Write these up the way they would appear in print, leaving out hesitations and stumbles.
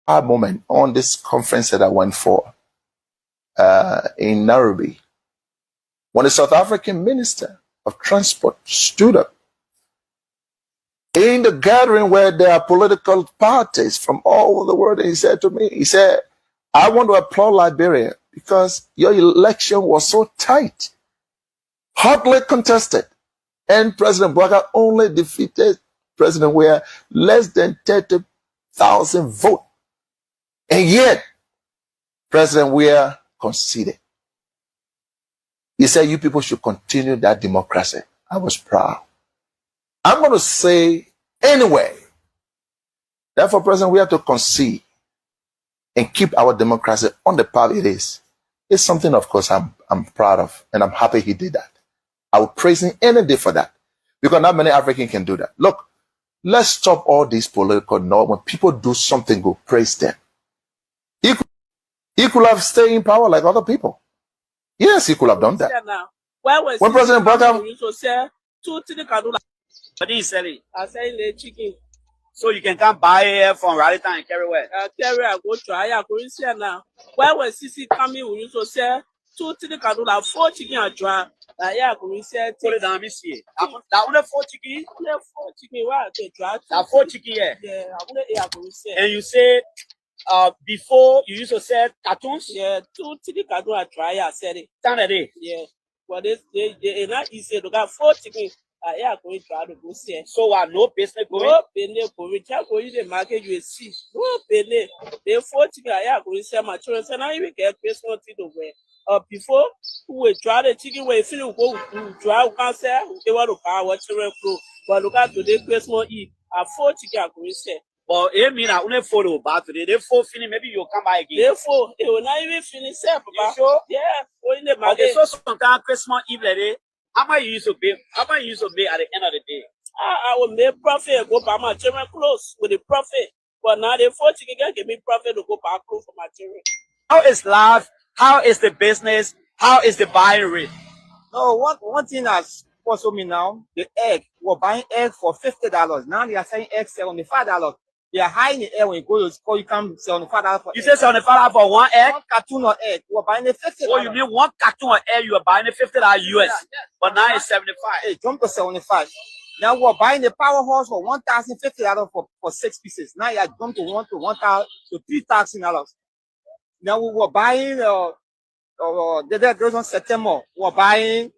moment on this conference that I went for in Nairobi, when the South African Minister of Transport stood up in the gathering where there are political parties from all over the world, and he said to me, he said, I want to applaud Liberia because your election was so tight, hotly contested, and President Bouaga only defeated President Weah less than 30,000 votes. And yet, President Weah conceded. He said, you people should continue that democracy. I was proud. I'm going to say anyway, therefore, President, we have to concede and keep our democracy on the path it is. It's something, of course, I'm proud of, and I'm happy he did that. I will praise him any day for that, because not many Africans can do that. Look, let's stop all these political noise. When people do something good, praise them. He could have stayed in power like other people. Yes, he could have done that. When President Bouaga, what is selling? I sell the chicken. So you can come buy it from Raleigh and carry where? Carry, I go try. I go in here now. Where was CC coming? We used to sell 2 to the canola, 4 chicken and dry. Yeah, go in here. Put it down, miss here. That only 4 chicken? Only 4 chicken. What? That 4 chicken, yeah. Yeah, I only go in here. And you say, before you used to sell cartons? Yeah, 2 to the canola dry. I said it. Stand a day. Yeah. Well, they not easy to get 4 chicken. Yeah, going to go see. So no business going. No business going. Just going to the market, you see. No business. They 40. Yeah, going to sell my children. So now you get Christmas to wear. Before we try the chicken, we feel go try cancer. They want to buy what children clothes. But look at today Christmas Eve. 40 are going to sell. But I mean, I only 4 about today. They 4 finish. Maybe you'll come by again. They 4. They will not even finish. You sure? Yeah. Going the market. Okay, so sometimes Christmas Eve like that. How much you used to pay? How much you used to pay at the end of the day? I will make profit, go buy my children clothes with the profit. But now they 40 can give me profit to go buy clothes for my children. How is life? How is the business? How is the buying rate? No, one thing that's also me now, the egg. We're buying egg for $50. Now they are selling egg $75. They are high in the air when you go to school, you come $75 for. You say $75 for one egg? One carton of egg. We're buying it $50. Oh, you mean one carton of egg, you are buying it $50 US. Yeah. But now it's 75. It jumped to 75. Now we're buying the powerhouse for $1,050 for 6 pieces. Now you are jumped to $1,000 to $3,000. Now we were buying the goes on September. We're buying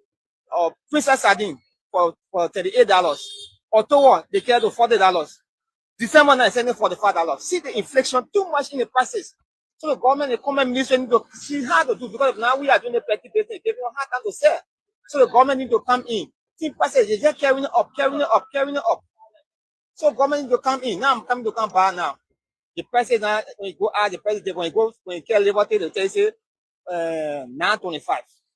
Princess Sardine for $38. Ottawa, they care to $40. December now is selling $45. See the inflation too much in the prices. So the government, the common ministry need to see how to do, because now we are doing the petty business, giving hard time to sell. So the government need to come in. See prices, they just carrying it up. So government need to come in. Now I'm coming to come back now. The prices now, when you go out, the prices when you carry Liberty, they tell you $9.25.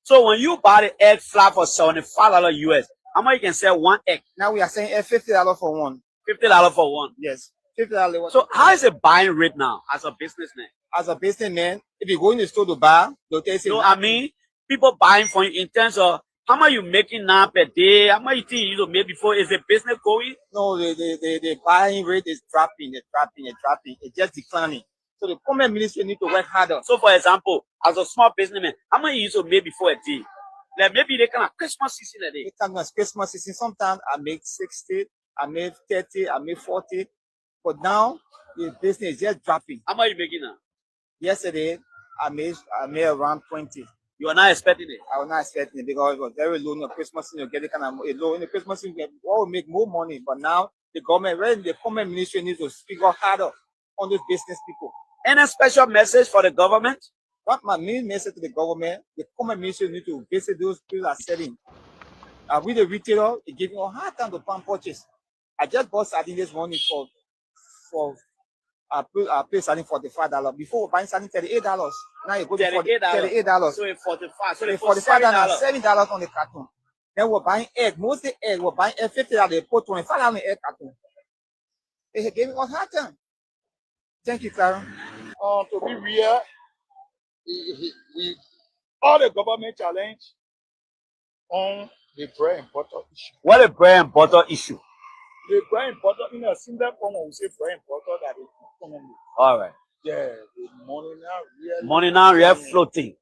So when you buy the egg flat for $75 US, how much you can sell one egg? Now we are saying $50 for one. $50 for one. Yes. $50. So how is the buying rate now as a businessman? As a businessman, if you go in the store to buy, they'll tell you. No, I mean, people buying from you in terms of how much you making now per day, how much you think you make before, is the business going? No, the buying rate is dropping, it's just declining. So the government ministry need to work harder. So for example, as a small businessman, how much you used to make before a day? Like maybe they kind of Christmas season a day. Christmas season, sometimes I make 60. I made 30, I made 40, but now the business is just dropping. How much are you making now? Yesterday, I made around 20. You are not expecting it? I was not expecting it because it was very low in the Christmas season. You get it kind of low in the Christmas season. We all make more money, but now the government, the government ministry needs to speak out harder on those business people. Any special message for the government? What my main message to the government, the government ministry need to visit those people that are selling. With the retailer, they give you a hard time to plan purchase. I just bought sardine this morning I paid sardine $45. Before buying sardine $38. Now you go to $38. So it's $45. So it's $45, $7 on the carton. Then we're buying egg. Mostly egg. We're buying egg $50. They put $25 on the egg carton. They gave me a hard time. Thank you, Clara. To be real, we all the government challenge on the bread and butter issue. What a bread and butter issue? The bread and butter, in a simple form, we say bread and butter that is commonly. All right. Yeah, the money now real floating.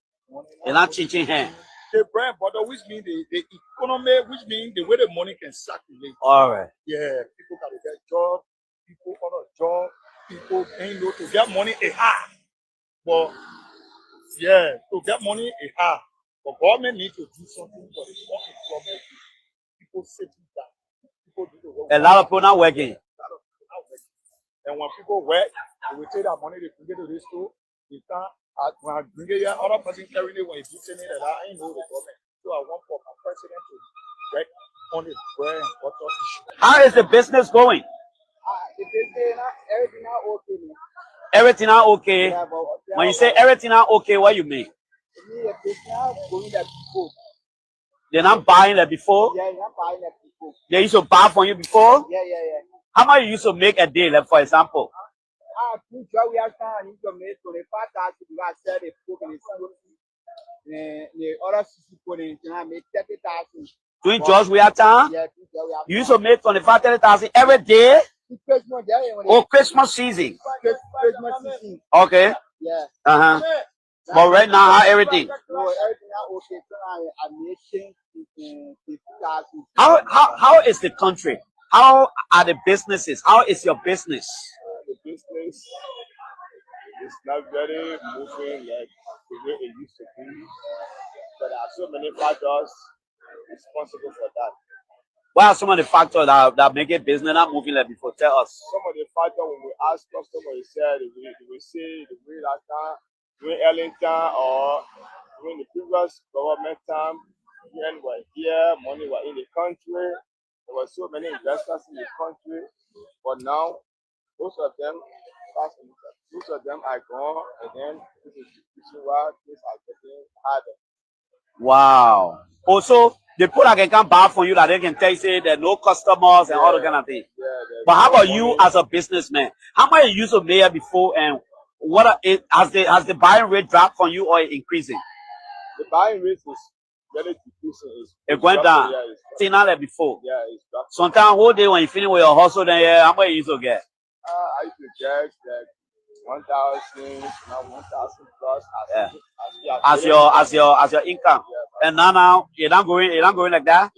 They're not changing hands. The brand, but which means the economy, which means the way the money can circulate. All right. Yeah, people can get job, people on a job, people ain't know to get money a hard. But yeah, to get money a hard. But government need to do something for the unemployment. People sitting down. People do the work. A lot of people not working. And when people work, they will take that money, they bring it to this store. They can't, when I bring it here, other person carrying it, when he puts it in, I ain't know the government. So I want for my president to work on the bread and water issue. How is the business going? The business, everything now okay. Everything now okay. Yeah, but When you say everything now okay, what you mean? the business now going like before. They're not buying like before? Yeah, not buying like before. They used to buy from you before? Yeah. How much you used to make a day, like for example? Two jobs we have time, you can make 25,000 to sell the book and the other 60 for the internet make 30,000. Doing jobs we have time? Yeah, 2 jobs we have. You used to make 30,000 every day? Christmas, Oh, Christmas season. Christmas season. Okay. Yeah. But right now, how everything? So everything now okay. So I made change in 50,000. How is the country? How are the businesses? How is your business? The business is not very moving like the way it used to be. But there are so many factors responsible for that. What are some of the factors that make a business not moving like before? Tell us. Some of the factors when we ask customers, they say the way that time, during Ellington or during the previous government time, when we're here, money were in the country. There were so many investors in the country, but now most of them are gone, and then this is the reason why things are getting harder. Wow. Also, the people that can buy from you that they can tell you say there are no customers and all the kind of things. Yeah, but how about you as a businessman? How much you used to make before, and has the buying rate dropped from you or increasing? The buying rate is really decreasing. It went down. Yeah, See now like before. Yeah, it's dropping. Sometimes whole day when you finish with your hustle, then how much you used to get? I used to get like 1,000, now 1,000 plus. As your income. Yeah, and now you're not going like that.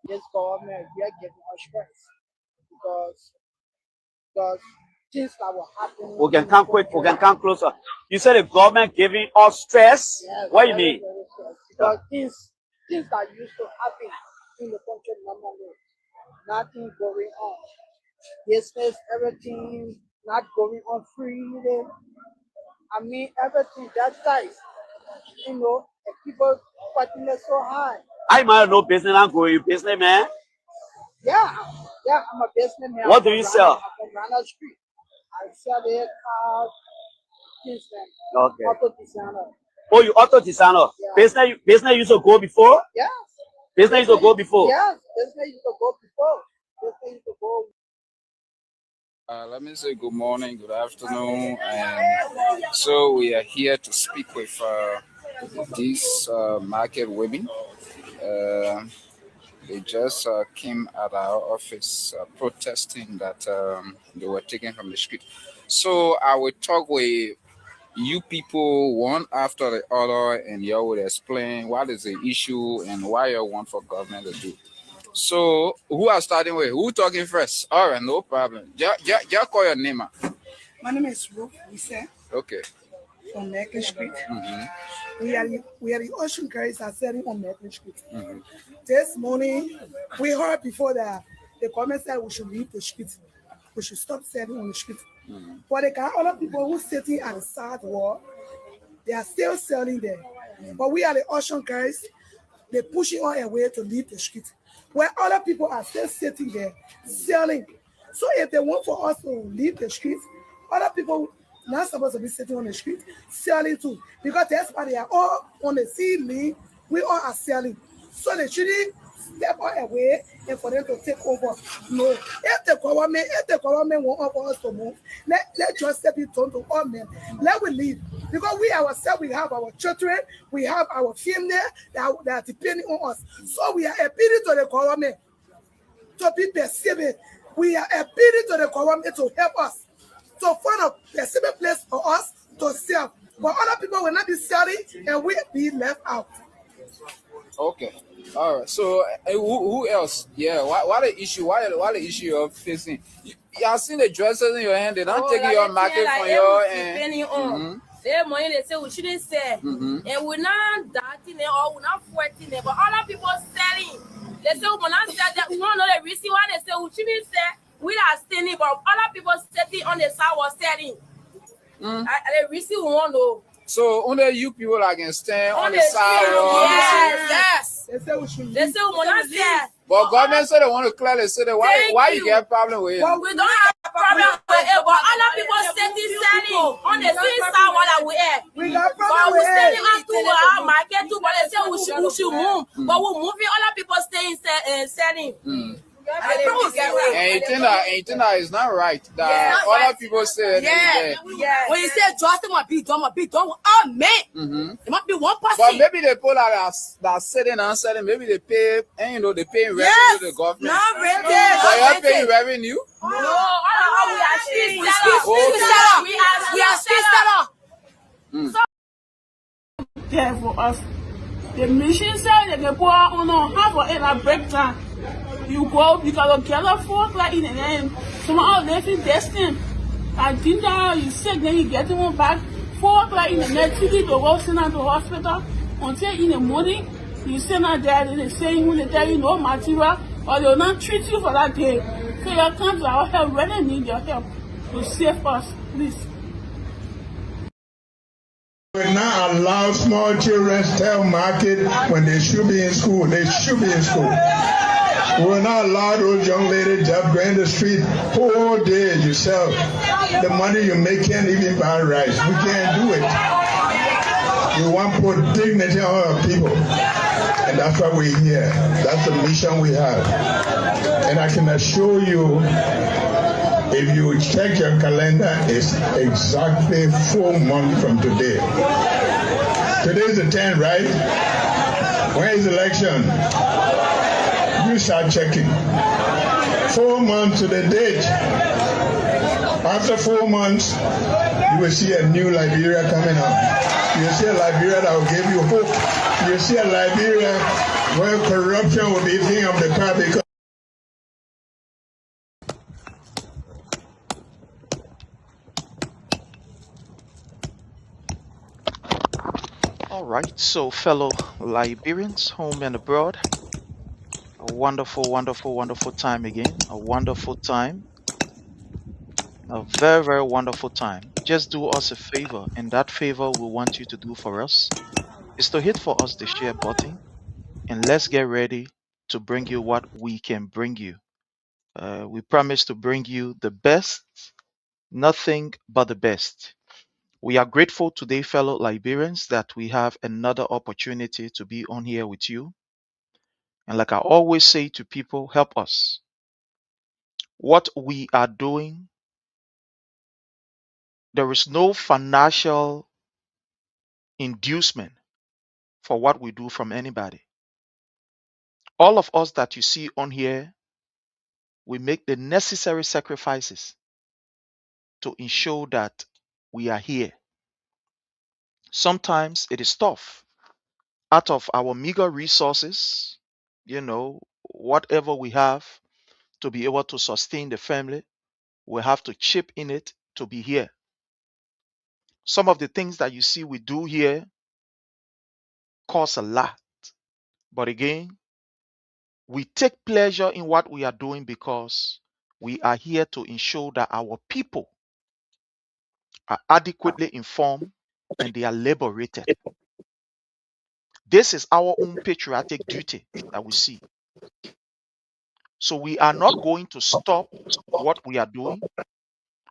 This government, we are getting our stress because things that will happen. We can come quick. We can come closer. You said the government giving us stress. Yes, what do you mean? Because things that used to happen in the country normally, nothing going on. Business, everything not going on freely. I mean, everything that size, and people fighting it so high. I might know business. I'm going. You business man? Yeah, I'm a businessman. What do you sell? I'm from Rana Street. I sell it things and Okay. auto designer. Oh, you auto designer. Yeah. Business used to go before? Yes. Business used to go before? Yes, business used to go before. Business used to go. Let me say good morning, good afternoon, and so we are here to speak with these market women. They just came at our office protesting that they were taken from the street. So I will talk with you people one after the other, and you will explain what is the issue and why you want for government to do. So, who are starting with? Who talking first? All right, no problem. Just call your name. My name is Ruth Lisa. Okay. From Merkley Street. Mm-hmm. We are the ocean carriers are selling on Merkley Street. Mm-hmm. This morning, we heard before that the government said we should leave the street. We should stop selling on the street. Mm-hmm. But the other people who sitting at the side wall, they are still selling there. Mm-hmm. But we are the ocean carriers. They're pushing us away to leave the street, where other people are still sitting there selling. So if they want for us to leave the streets, other people not supposed to be sitting on the street selling too, because that's why they are all on the ceiling. We all are selling, so they shouldn't step away and for them to take over. No, if the government want for us to move, let just step it on to all men. Let we leave, because we ourselves, we have our children, we have our family that are depending on us. So we are appealing to the government to be perceived. We are appealing to the government to help us to find the same place for us to sell. But other people will not be selling and we be left out. Okay. All right. So who else? Yeah. What the issue? Why the issue you're facing? You have seen the dresses in your hand. They don't take your market from your end. Their money they say we shouldn't sell, and we're not darting it or we're not fighting it. But other people selling. They say we not sell that. We don't know the reason why they say we shouldn't sell. We are standing, but other people sitting on the side was selling. The reason we want to know. So only you people that can stand on the sidewalk. Yes. They say we should They say we will not sell. But government said they want to clearly say that why you get a problem with it? Well, we don't have a problem with it, but other people sitting selling on the same side while we are. We got But problem we with standing it. on to our market too, but they say we should move. But we're moving, other people staying selling. And you think that it's not right that other people say Yeah. When you say just might be done, all men. It might be one person. but maybe the people that are selling and selling, maybe they pay, and they pay revenue to the government. Not really. But you're paying revenue? No, we are still sellers. We are still sellers. There for us. The machine said they can pour on half of it at break time. You go because gather 4 o'clock in the end. Some are living destined. I think that you sick, then you get them back 4 o'clock in the night. You need to go send out to the hospital until in the morning. You send out there, they say you will tell you no material, or they will not treat you for that day. So your country, our help, really need your help to save us, please. We will not allow small children to tell market when they should be in school. They should be in school. We will not allow those young ladies just go in the street whole day yourself. The money you make can't even buy rice. We can't do it. We want to put dignity on our people. And that's why we're here. That's the mission we have. And I can assure you, if you check your calendar, it's exactly 4 months from today. Today is the 10th, right? When is the election? You start checking. 4 months to the date. After 4 months, you will see a new Liberia coming up. You will see a Liberia that will give you hope. You will see a Liberia where corruption will be thing of the past because All right, so fellow Liberians, home and abroad, a wonderful, wonderful, wonderful time again. A wonderful time. A very, very wonderful time. Just do us a favor, and that favor we want you to do for us is to hit for us the share button, and let's get ready to bring you what we can bring you. We promise to bring you the best, nothing but the best. We are grateful today, fellow Liberians, that we have another opportunity to be on here with you. And like I always say to people, help us. What we are doing, there is no financial inducement for what we do from anybody. All of us that you see on here, we make the necessary sacrifices to ensure that we are here. Sometimes it is tough. Out of our meager resources, whatever we have to be able to sustain the family, we have to chip in it to be here. Some of the things that you see we do here cost a lot. But again, we take pleasure in what we are doing because we are here to ensure that our people are adequately informed and they are liberated. This is our own patriotic duty that we see. So we are not going to stop what we are doing.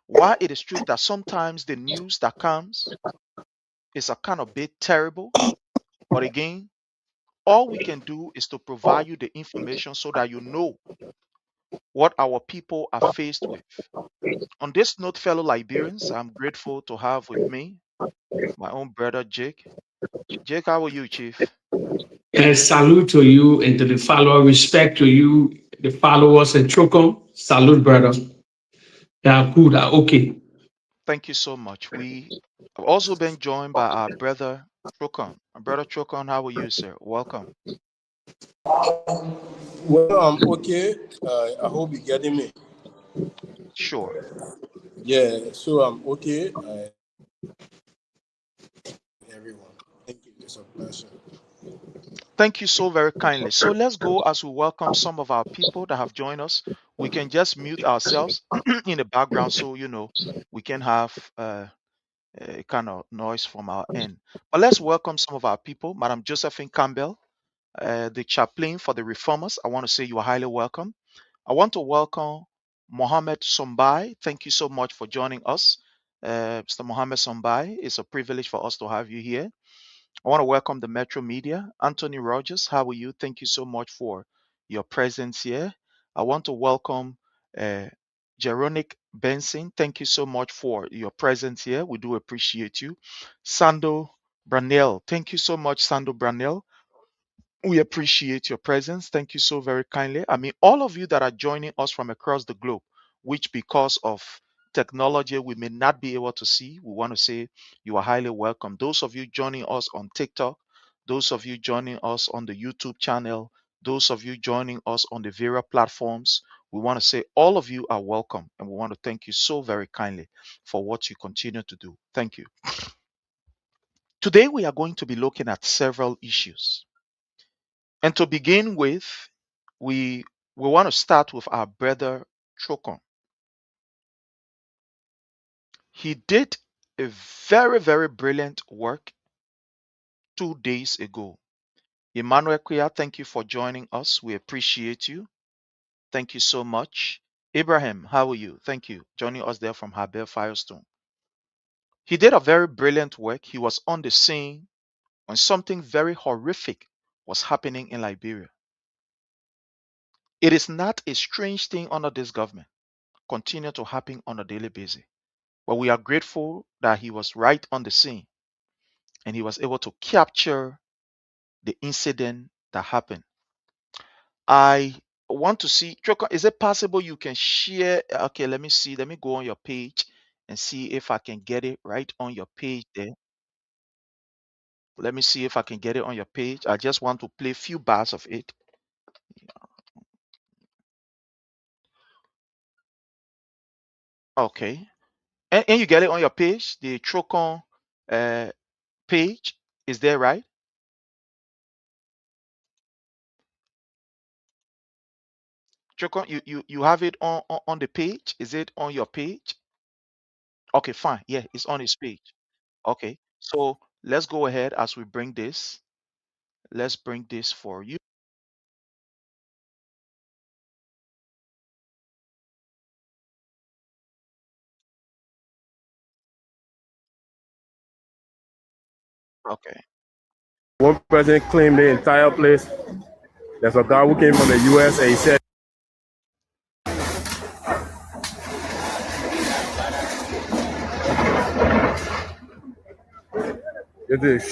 While it is true that sometimes the news that comes is a kind of bit terrible, but again, all we can do is to provide you the information so that you know what our people are faced with. On this note, fellow Liberians, I'm grateful to have with me my own brother Jake. Jake, how are you, Chief? Salute to you and to the follower. Respect to you, the followers and Chokom. Salute, brother. Yeah, good. Okay. Thank you so much. We have also been joined by our brother Trokon. Brother Trokon, how are you, sir? Welcome. Well, I'm okay. I hope you're getting me. Sure. Yeah, so I'm okay. Everyone, thank you. It's a pleasure. Thank you so very kindly. So let's go as we welcome some of our people that have joined us. We can just mute ourselves in the background so we can have a kind of noise from our end. But let's welcome some of our people. Madam Josephine Campbell, the chaplain for the reformers. I want to say you are highly welcome. I want to welcome Mohammed Sombai. Thank you so much for joining us. Mr. Mohammed Sombai, it's a privilege for us to have you here. I want to welcome the Metro Media. Anthony Rogers, how are you? Thank you so much for your presence here. I want to welcome uh, Jeronic Benson. Thank you so much for your presence here. We do appreciate you. Sando Branel. Thank you so much, Sando Branel. We appreciate your presence. Thank you so very kindly. I mean, all of you that are joining us from across the globe, which because of technology we may not be able to see, we want to say you are highly welcome. Those of you joining us on TikTok, those of you joining us on the YouTube channel, those of you joining us on the various platforms, we want to say all of you are welcome and we want to thank you so very kindly for what you continue to do. Thank you. Today we are going to be looking at several issues. And to begin with, we want to start with our brother Chokon. He did a very, very brilliant work 2 days ago. Emmanuel Kuya, thank you for joining us. We appreciate you. Thank you so much. Abraham, how are you? Thank you. Joining us there from Habel Firestone. He did a very brilliant work. He was on the scene when something very horrific was happening in Liberia. It is not a strange thing under this government. Continue to happen on a daily basis. But we are grateful that he was right on the scene and he was able to capture the incident that happened. I want to see, Troko, is it possible you can share? Okay, let me see. Let me go on your page and see if I can get it right on your page there. Let me see if I can get it on your page. I just want to play a few bars of it. Okay. And you get it on your page, the Trocon page. Is there right? Trocon, you have it on the page? Is it on your page? Okay, fine. Yeah, it's on his page. Okay. So let's go ahead as we bring this. Let's bring this for you. Okay. One person claimed the entire place. There's a guy who came from the US and he said it is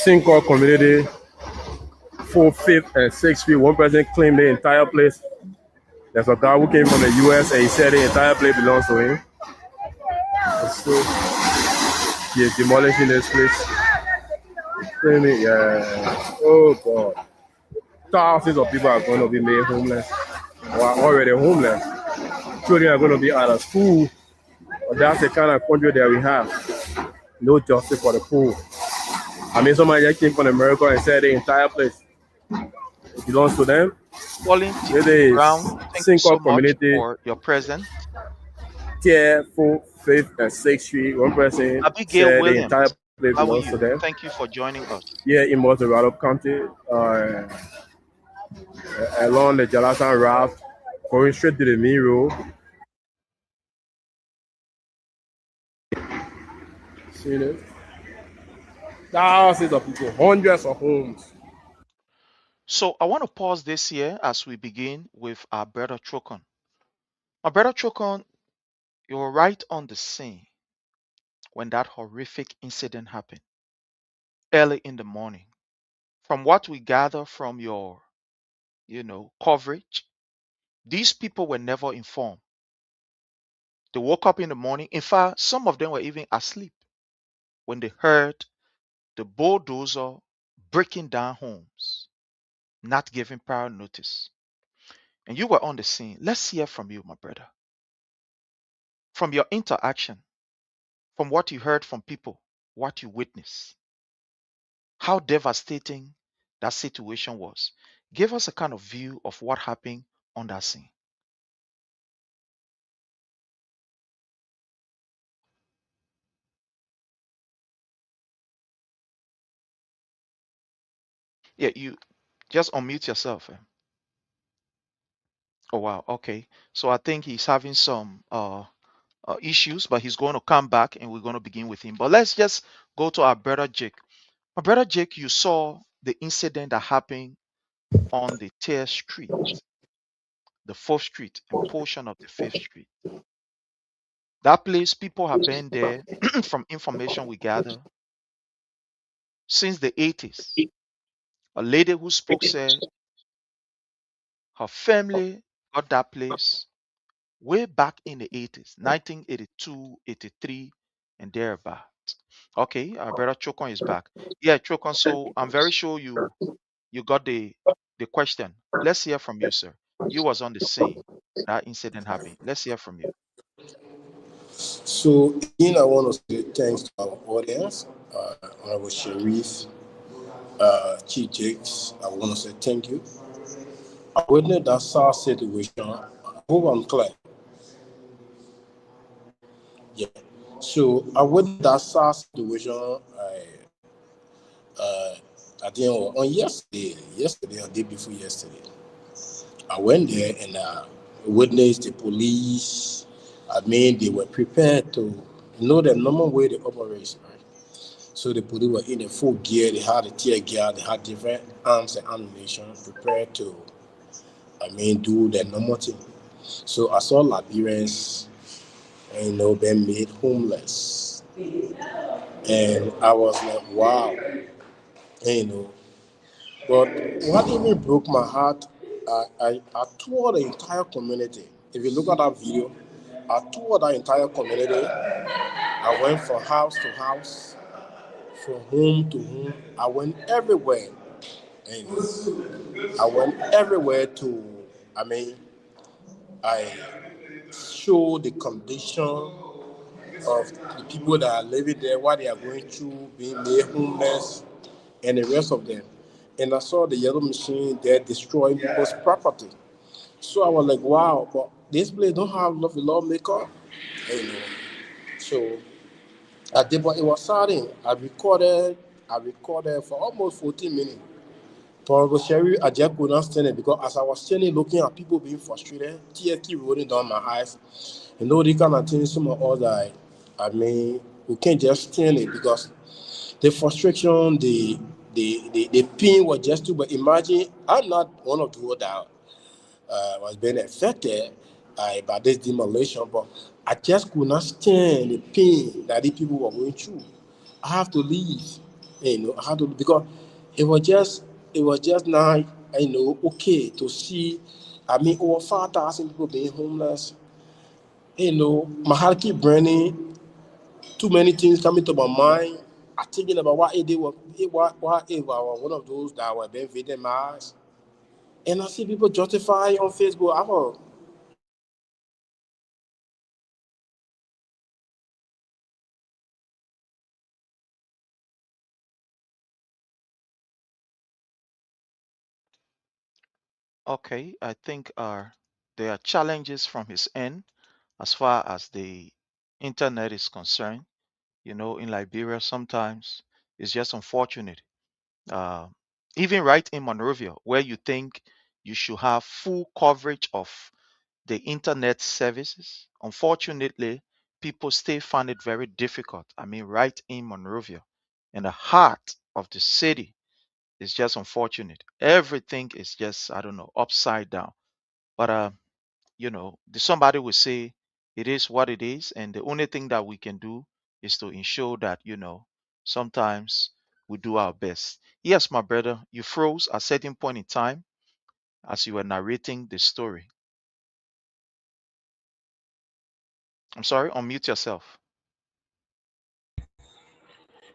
Sincore community, 4th, 5th, and 6th Street. One person claimed the entire place. There's a guy who came from the US and he said the entire place belongs to him. So he is demolishing this place. Claiming, yeah. Oh God. Thousands of people are going to be made homeless or are already homeless. Children are going to be out of school. But that's the kind of country that we have. No justice for the poor. I mean, somebody just came from America and said the entire place belongs to them. Pauline It T. is Brown, thank you so Sincore much community, for your presence. tier 4, 5th, and 6th Street. One person Abigail said the entire Williams, place how are belongs to you? them. Thank you for joining us. Here in Morado County, along the Jalasan Raft, going straight to the main road. See this? Thousands of people, hundreds of homes. So I want to pause this here as we begin with our brother Trokon. My brother Trokon, you were right on the scene when that horrific incident happened early in the morning. From what we gather from your, coverage, these people were never informed They woke up in the morning. In fact, some of them were even asleep when they heard the bulldozer breaking down homes, not giving prior notice. And you were on the scene. Let's hear from you, my brother. From your interaction, from what you heard from people, what you witnessed, how devastating that situation was. Give us a kind of view of what happened on that scene. Yeah, you just unmute yourself. Oh wow, okay. So I think he's having some issues, but he's going to come back and we're going to begin with him. But let's just go to our brother Jake. My brother Jake, you saw the incident that happened on the Third Street, the Fourth Street, and portion of the Fifth Street. That place, people have been there from information we gather since the 80s. A lady who spoke said her family got that place way back in the 80s, 1982, 83, and thereabout. Okay, our brother Chokon is back. Yeah, Chokon, so I'm very sure you got the question. Let's hear from you, sir. You was on the scene. That incident happened. Let's hear from you. So, again, I want to say thanks to our audience, Honorable Sharif, Chief Jakes. I want to say thank you. I witnessed that sad situation. I hope I'm clear. Yeah. So, I witnessed that sad situation. I think on yesterday or day before yesterday. I went there and witnessed the police. I mean, they were prepared to know the normal way they operate, right? So the police were in the full gear. They had a tear gear. They had different arms and ammunition prepared to, do the normal thing. So I saw Liberians, being made homeless, and I was like, wow, you know. But what even broke my heart, I toured the entire community. If you look at that video, I toured the entire community. I went from house to house, from home to home. I went everywhere. And I went everywhere I mean, I showed the condition of the people that are living there, what they are going through, being made homeless, and the rest of them. And I saw the yellow machine there destroying people's property. So I was like, wow, but this place don't have enough lawmaker. You know. So I did, but it was sad. I recorded for almost 14 minutes. But Sherry, I just could not stand it because as I was standing looking at people being frustrated, tears keep rolling down my eyes. The kind of things some of us we can't just stand it because the frustration, the pain was just too. But imagine, I'm not one of those that was being affected by this demolition, but I just could not stand the pain that the people were going through. I have to leave, I had to because it was just not, okay to see. Over 5,000 people being homeless. My heart keep burning. Too many things coming to my mind. I'm thinking about what if they were, what if I was one of those that were being victimized. And I see people justify on Facebook. I was, Okay, I think there are challenges from his end as far as the internet is concerned. In Liberia, sometimes it's just unfortunate. Uh, Even right in Monrovia, where you think you should have full coverage of the internet services, unfortunately, people still find it very difficult. Right in Monrovia, in the heart of the city, it's just unfortunate. Everything is just, I don't know, upside down. But somebody will say it is what it is, and the only thing that we can do is to ensure that sometimes we do our best. Yes, my brother, you froze at a certain point in time as you were narrating the story. I'm sorry, unmute yourself.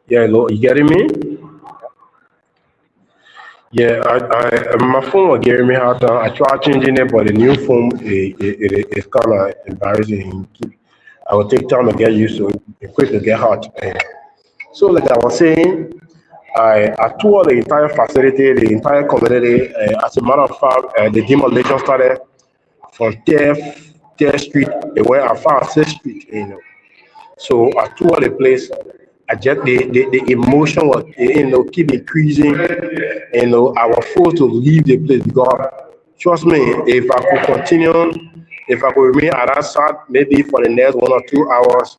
Yeah, hello, you getting me? Yeah, my phone was giving me hard time. I tried changing it, but the new phone is kind of embarrassing. I will take time to get used to it. It's quick to get hot. So, like I was saying, I toured the entire facility, the entire community. As a matter of fact, the demolition started from 10th Street. It went as far as 6th Street, So I toured the place. I just the emotion was keep increasing. I was forced to leave the place because trust me, if I could continue, if I could remain at that side maybe for the next 1 or 2 hours,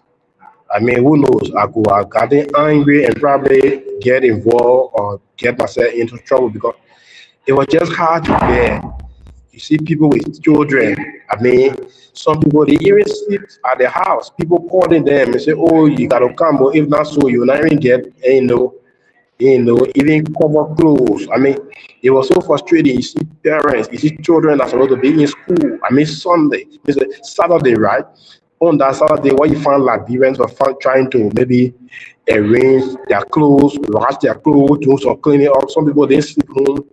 I mean, who knows? I could have gotten angry and probably get involved or get myself into trouble because it was just hard to bear. You see people with children. I mean, some people they even sleep at the house. People calling them and say, "Oh, you gotta come," but if not so, you'll not even get, even cover clothes. I mean, it was so frustrating. You see parents, you see children that's supposed to be in school. I mean, Sunday, Saturday, right? On that Saturday, where you find Liberians were trying to maybe arrange their clothes, wash their clothes, do some cleaning up. Some people didn't sleep home,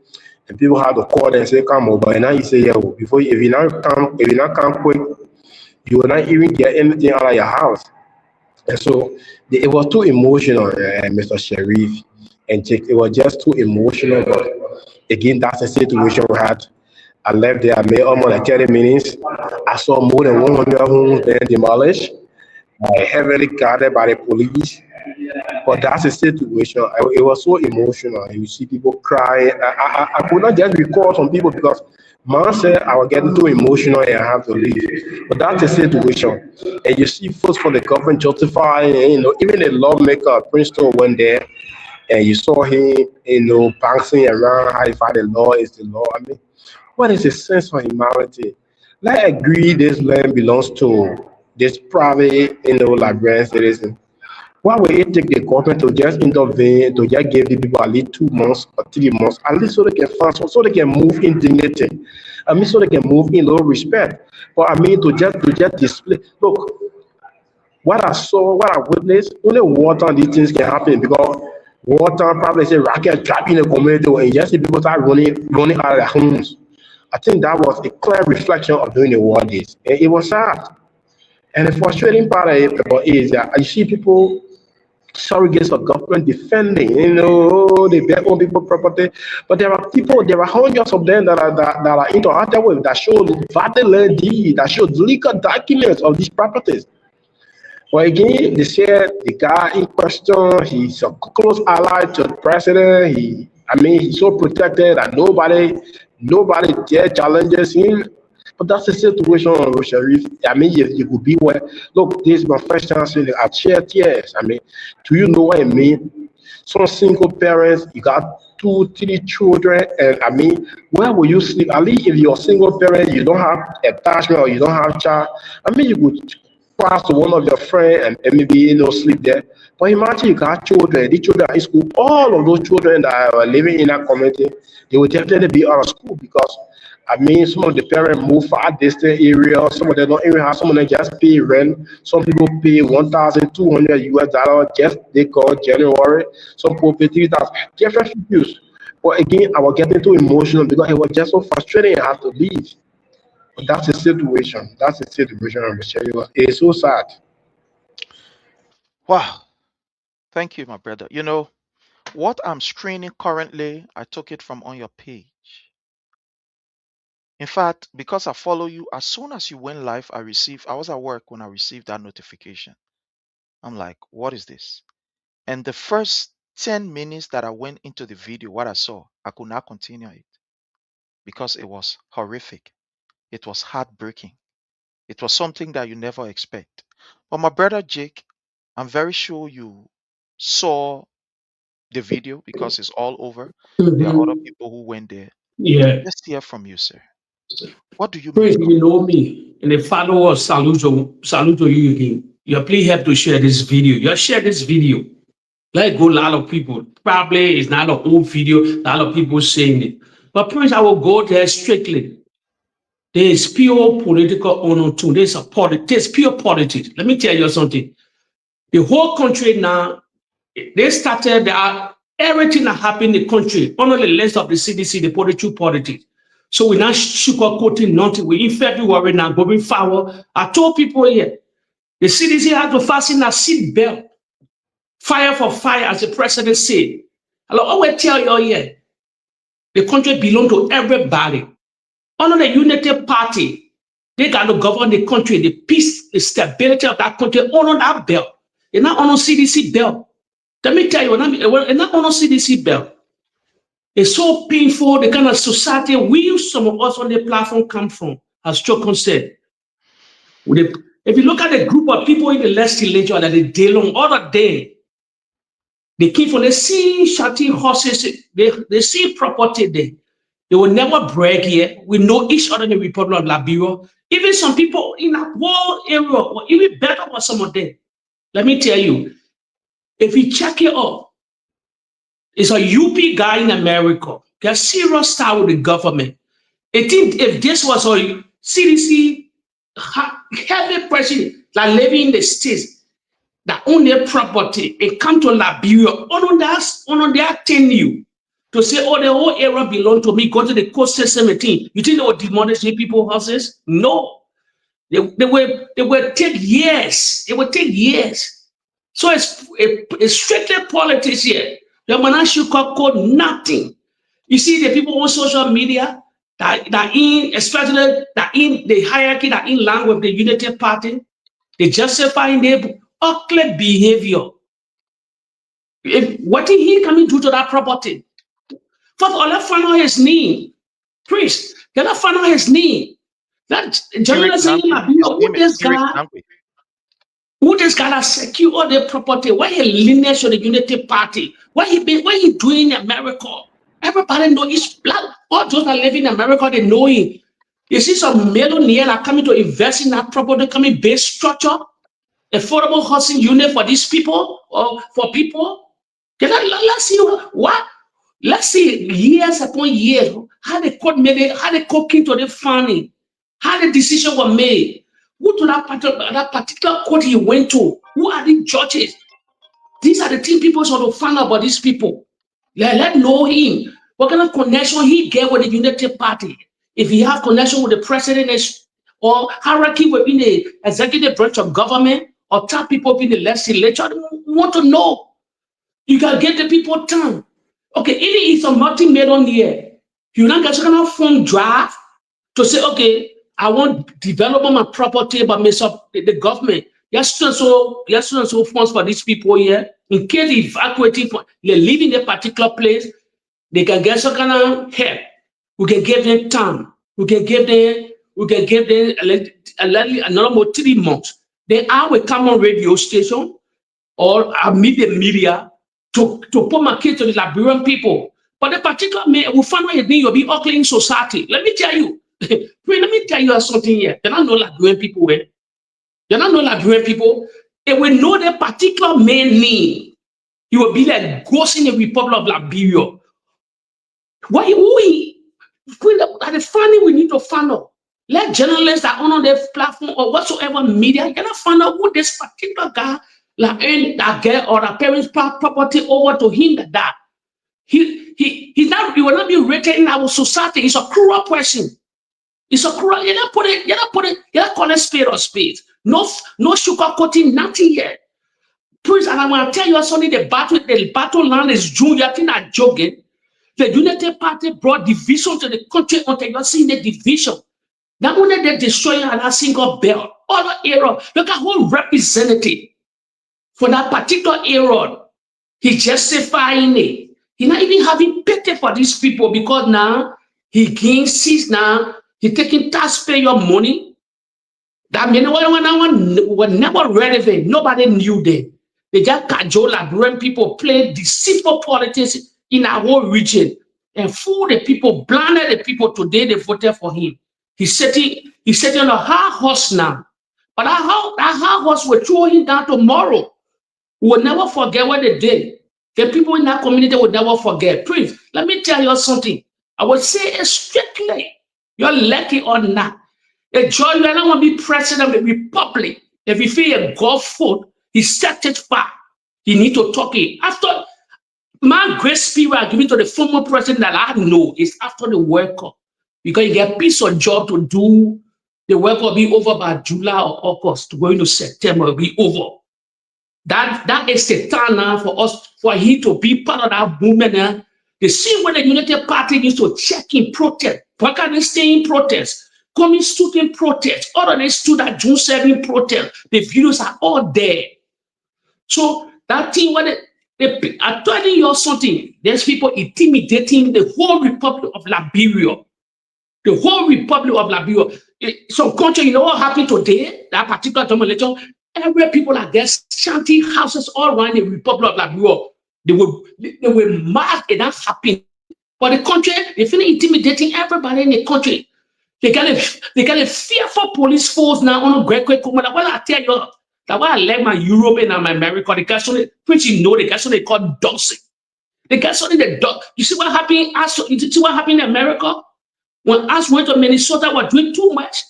and people had to call them and say, "Come over." And now you say, "Yeah, well, before if you not come quick, you will not even get anything out of your house." And so it was too emotional, Mr. Sharif and Jake. It was just too emotional. But again, that's the situation we had. I left there, I made almost like 30 minutes. I saw more than 100 homes being demolished, heavily guarded by the police. But that's the situation. It was so emotional. And you see people crying. I could not just recall some people because man said I was getting too emotional and I have to leave. But that's the situation. And you see folks from the government justifying, even the lawmaker, Princeton went there and you saw him, bouncing around how if the law is the law. I mean, what is the sense of humanity? Let's agree this land belongs to this private, Liberian citizen. Why will it take the government to just intervene, to just give the people at least 2 months or 3 months, at least so they can find, so they can move in dignity? I mean, so they can move in low respect. But I mean, to just display. Look, what I saw, what I witnessed, only water and these things can happen because water probably say rocket drop in the community and just see people start running out of their homes. I think that was a clear reflection of during the war days. And it was sad. And the frustrating part of it is that you see people surrogates of government defending, they bet on people property. But there are hundreds of them that are interacted with that show valid deed, that show legal documents of these properties. But again, they said the guy in question, he's a close ally to the president. He's so protected that nobody dare challenges him. But that's the situation, Sharif. I mean, you could be where, look, this is my first chance I shed tears. I mean, do you know what I mean? Some single parents, you got 2, 3 children, and I mean, where will you sleep? At least if you're a single parent, you don't have attachment or you don't have child. I mean, you could pass to one of your friends and maybe sleep there. But imagine you got children, these children are in school, all of those children that are living in that community, they will definitely be out of school because I mean some of the parents move far distant areas, some of them don't even have, some of them just pay rent, some people pay 1,200 US dollars just they call January, some people pay 3,000, different views. But again, I was getting too emotional because it was just so frustrating I had to leave. But that's the situation. That's the situation of the It's so sad. Wow. Thank you, my brother. What I'm screening currently, I took it from on your page. In fact, because I follow you, as soon as you went live, I was at work when I received that notification. I'm like, what is this? And the first 10 minutes that I went into the video, what I saw, I could not continue it because it was horrific. It was heartbreaking. It was something that you never expect. But my brother Jake, I'm very sure you saw the video because it's all over. There are other Mhm. people who went there. Yeah. Let's hear from you, sir. What do you Prince, make of you know me. And the followers salute to you again. You please help to share this video. You share this video. Let go a lot of people. Probably it's not an old video, a lot of people saying it. But Prince, I will go there strictly. There is pure political honor too. There's pure politics. Let me tell you something. The whole country now, they started everything that happened in the country under the list of the CDC, the politics. So we're not sugarcoating nothing. We're in February now, going forward. I told people here, the CDC has to fasten a seat belt. Fire for fire, as the president said. I always tell you here, the country belongs to everybody. Under the Unity Party, they got to govern the country, the peace, the stability of that country, under that belt. They're not on CDC belt. Let me tell you, they're not on CDC belt. It's so painful, the kind of society we, some of us on the platform, come from, as Chokon said. If you look at the group of people in the legislature that they day long, other day, they came from, they see shouting horses, they see property there. They will never brag here. We know each other in the Republic of Liberia. Even some people in that whole area were even better than some of them. Let me tell you, if you check it out, it's a UP guy in America. They're serious style with the government. I think if this was a CDC heavy president like living in the States that own their property and come to Liberia, on that thing you to say, oh, the whole area belong to me, go to the coast system. You think they will demolish people's houses? No. They will take years. It will take years. So it's strictly politics here. The Manasseh code nothing. You see the people on social media that in, especially that in the hierarchy, that in line with the Unity Party, they justify their ugly behavior. What did he come into to that property? For all that find out his name, priest, they don't find out his name. That journalist saying, who this guy that secure all the property? Why he lineage to the Unity Party? What he doing in America? Everybody know he's black. All those that live in America, they know him. You see some millionaire that coming to invest in that property, coming base structure, affordable housing unit for these people or for people. Let's see what. Let's see years upon years how the court made it, how the court came to the funding, how the decision was made. Who to that particular court he went to? Who are the judges? These are the things people should to find out about these people. Let know him. What kind of connection he get with the Unity Party? If he have connection with the president or hierarchy within the executive branch of government or top people in the legislature, we want to know. You can get the people time. Okay, even if something made on here, you not get some kind of phone draft to say, okay, I want development my property, but mess up the government. Yes, so funds for these people here. In case they evacuating, they live in a particular place, they can get some kind of help. We can give them time. We can give them another more 3 months. They are a common radio station or a media to put my kids to the Liberian people. But the particular man will find out his name, you'll be ugly in society. Let me tell you. Let me tell you something here. You're not know Liberian people, eh? You're not know Liberian people. If we know the particular man name, he will be like ghost in the Republic of Liberia. The funny we need to find out. Let journalists that on their platform or whatsoever media, you cannot find out who this particular guy that girl or the parents' property over to him that he will not be rated in our society. He's a cruel person. It's a cruel. You don't call it spade or spade. No sugarcoating, nothing yet. Please, and I'm gonna tell you something. The battle line is June. You think I'm joking? The Unity Party brought division to the country until you're seeing the division. Not only they destroying a single belt, other era. Look at who representative for that particular era. He's justifying it. He's not even having pity for these people because now he gains seats now. He's taking taxpayer money. That means were never relevant. Nobody knew them. They just cajole Liberian people, play deceitful politics in our whole region and fool the people, blinded the people. Today they voted for him. He's sitting on a high horse now. But that high horse will throw him down tomorrow. We will never forget what they did. The people in that community will never forget. Please, let me tell you something. I will say it strictly. You're lucky or not. A George, you don't want to be president of the republic. If you feel a God foot, he set it far. He need to talk it. After my grace period given to the former president that I know is after the World Cup. Because you get a piece of job to do. The World Cup will be over by July or August. Going to September, will be over. That is the time now for us, for him to be part of that movement now. The same way the United Party needs to check in protest. Why can't they stay in protest? Coming student protest. All of them stood at June 7 protest. The videos are all there. So that thing, I'm telling you something. There's people intimidating the whole Republic of Liberia. The whole Republic of Liberia. Some country, you know what happened today? That particular time election, every people are there, shanty houses all around the Republic of Liberia. They were mad and that happened. But the country, they feel intimidating everybody in the country. They got a fearful police force now on a great command. Well, I tell you, that's why I like my Europe and my America. They got something, which you know, they got something called doxing. They got something that you see what happened? You see what happened in America? When us went to Minnesota, were doing too much.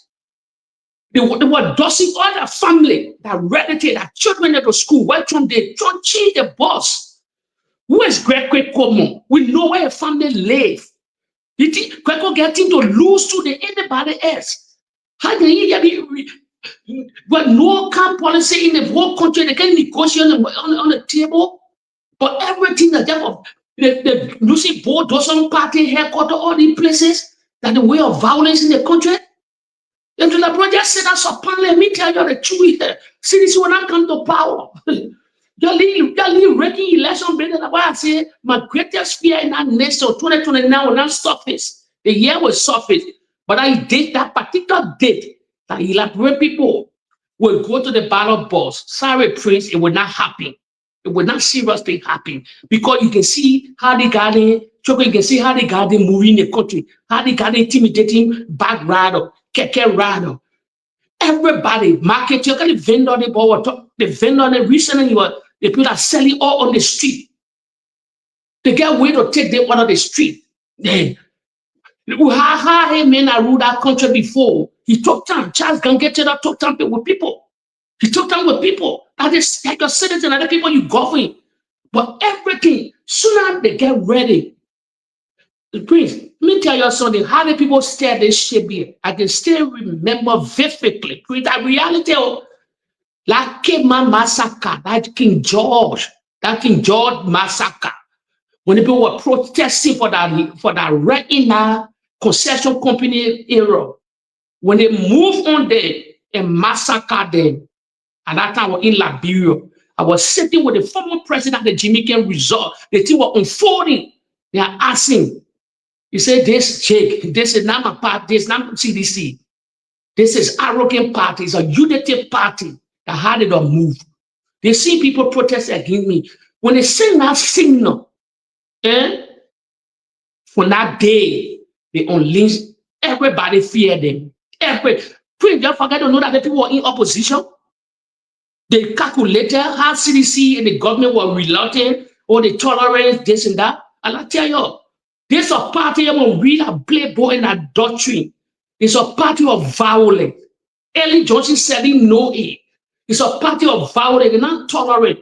They were dosing all their family, their relatives, their children at the school. Why don't they change the boss? Who is Greg Como? We know where a family live. You think Greg getting to lose to anybody else? How can you get but no camp policy in the whole country? They can negotiate on the table, but everything that the Lucy Board doesn't party headquarters, all these places. That the way of violence in the country. And to the project said that's upon let me tell you the truth here. See this when I come to power. You're leaving wrecking election better than what I say. My greatest fear in that next of 2029 will not surface. The year will surface. But I did that particular date that elaborate people will go to the ballot box. Sorry, Prince, it will not happen. It will not seriously happen because you can see how they got it. You can see how they got them moving the country, how they got intimidating back rider, keke rider. Everybody, market, you got the vendor, the vendor, the recently, the people are selling all on the street. They get way to take them out of the street. Then, hey man, I ruled that country before. He took time. Charles Gangete took time with people. He took time with people. That is like a citizen, other people you govern. But everything, sooner they get ready. Prince, let me tell you something. How the people stare this shit here? I can still remember vividly. Prince, that reality of like Kima massacre, that King George massacre. When the people were protesting for that Retina concession company era, when they moved on there and massacred them, at that time I was in Liberia. I was sitting with the former president of the Jamaican Resort. The thing were unfolding. They are asking. You say this Jake, this is not my party, this is not CDC. This is arrogant party, it's a unity party that had it on move. They see people protest against me. When they sing that signal, for that day, they unleash, everybody fear them. Please don't forget to know that the people were in opposition. They calculated how CDC and the government were reluctant or they tolerate this and that. And I tell you, this is a party that will read a playboy and a doctrine. It's a party of violence. Ellen Johnson said he know it. It's a party of violence and not tolerant.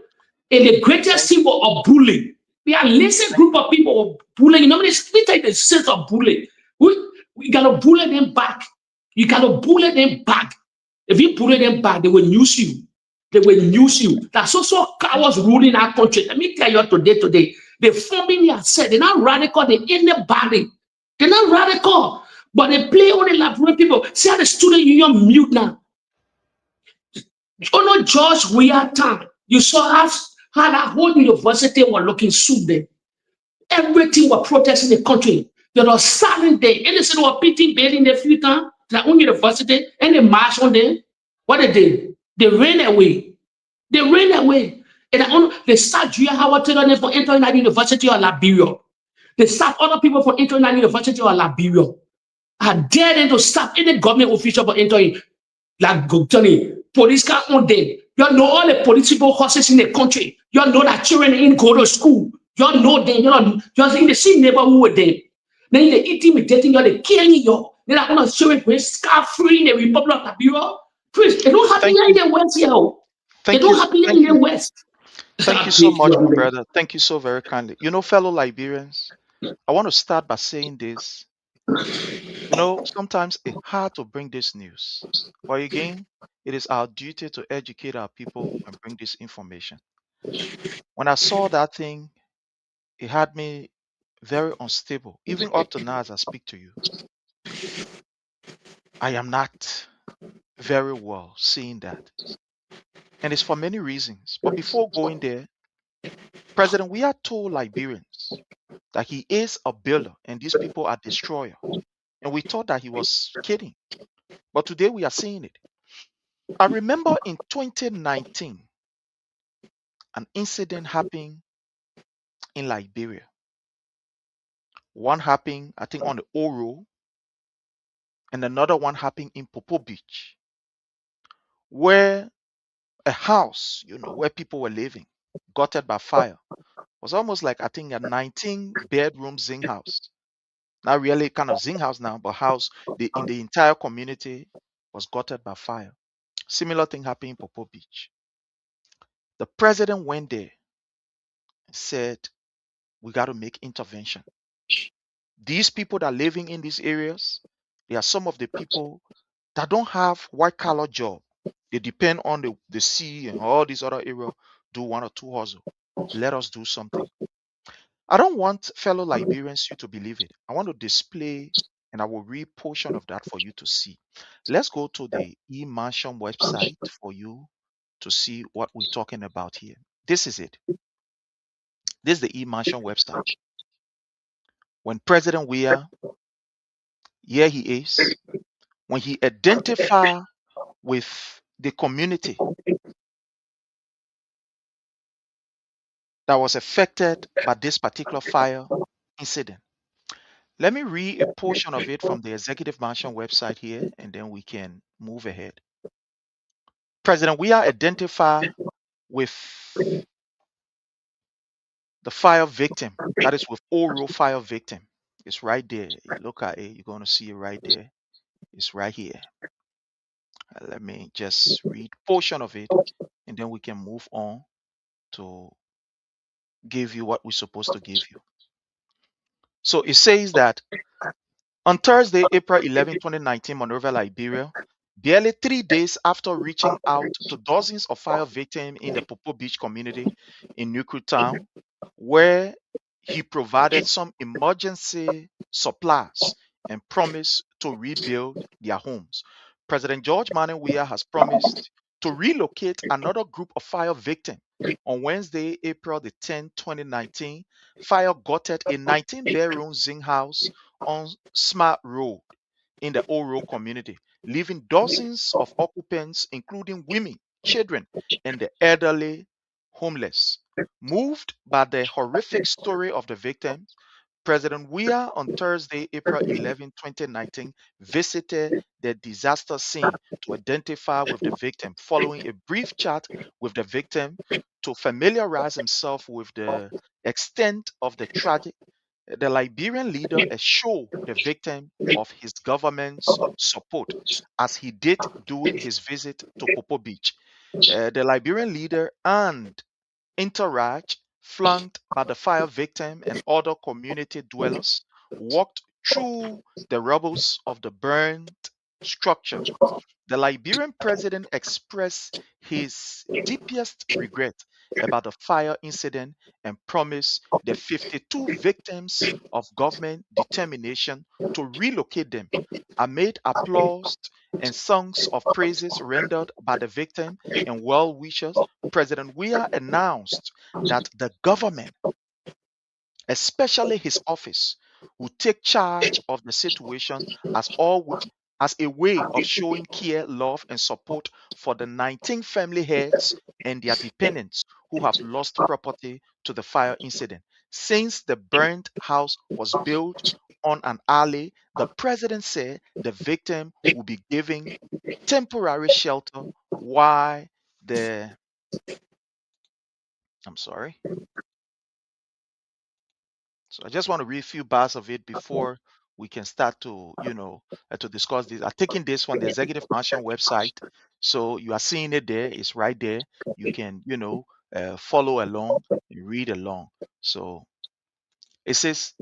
And the greatest symbol of bullying. We are listen group of people of bullying. You know, we take the sense of bullying. We gotta bully them back. You gotta bully them back. If you bully them back, they will use you. They will use you. That's also cowards ruling our country. Let me tell you today. They're forming themselves. They're not radical. They're in the body. They're not radical. But they play on the elaborate people. See how the student union mute now. Oh no, George, we are time. You saw how that whole university were looking suited. Everything was protesting the country. There was silent day. And they said they were beating Bailey in the few times. Their own university. And they marched on them. What they did? They ran away. They ran away. And they start Julia Howard telling them for entering that university or Liberia. They start other people for entering that university or Liberia. I dare them to stop any government official for entering. Like Johnny, police can't own them. You know all the political horses in the country. You know that children in go to school. You know them. You're in the same neighborhood with them. Then they're intimidating you, they're killing you. They're not going to show it with scot-free in the Republic of Liberia. Please, it don't happen Thank here in you. the West here. It Thank don't you. happen here Thank in you. the West. Thank you so much, my brother. Thank you so very kindly. Fellow Liberians, I want to start by saying this. Sometimes it's hard to bring this news, but again, it is our duty to educate our people and bring this information. When I saw that thing, it had me very unstable. Even up to now, as I speak to you, I am not very well seeing that. And it's for many reasons. But before going there, President, we are told Liberians that he is a builder and these people are destroyer. And we thought that he was kidding. But today we are seeing it. I remember in 2019, an incident happened in Liberia. One happened, I think, on the Oro, and another one happened in Popo Beach, where a house, where people were living, gutted by fire. It was almost like, I think, a 19-bedroom zing house. Not really kind of zing house now, but house in the entire community was gutted by fire. Similar thing happened in Popo Beach. The president went there and said, we got to make intervention. These people that are living in these areas, they are some of the people that don't have white collar job. They depend on the sea and all these other areas, do one or two hustle. Let us do something. I don't want fellow Liberians you to believe it. I want to display and I will read portion of that for you to see. Let's go to the eMansion website for you to see what we're talking about here. This is it. This is the eMansion website. When President Weah, here he is, when he identified with the community that was affected by this particular fire incident. Let me read a portion of it from the Executive Mansion website here, and then we can move ahead. President, we are identified with the fire victim. That is with Oro fire victim. It's right there. You look at it, you're going to see it right there. It's right here. Let me just read portion of it, and then we can move on to give you what we're supposed to give you. So it says that on Thursday, April 11, 2019, Monrovia, Liberia, barely 3 days after reaching out to dozens of fire victims in the Popo Beach community in Nuku Town, where he provided some emergency supplies and promised to rebuild their homes. President George Manneh Weah has promised to relocate another group of fire victims. On Wednesday, April the 10th, 2019, fire gutted a 19-bedroom zing house on Smart Road in the Oro community, leaving dozens of occupants, including women, children, and the elderly, homeless. Moved by the horrific story of the victims, President Weah on Thursday, April 11, 2019, visited the disaster scene to identify with the victim, following a brief chat with the victim to familiarize himself with the extent of the tragedy. The Liberian leader assured the victim of his government's support, as he did during his visit to Popo Beach. The Liberian leader and entourage, flanked by the fire victim and other community dwellers, walked through the rubbles of the burned structure. The Liberian president expressed his deepest regret about the fire incident and promised the 52 victims of government determination to relocate them. Amid applause and songs of praises rendered by the victim and well wishers, President Weah announced that the government, especially his office, will take charge of the situation as a way of showing care, love, and support for the 19 family heads and their dependents who have lost property to the fire incident. Since the burnt house was built on an alley, the president said the victim will be given temporary shelter while the I'm sorry. So I just want to read a few bars of it before we can start to, to discuss this. I'm taking this from the Executive Mansion website. So you are seeing it there. It's right there. You can, follow along and read along. So it says,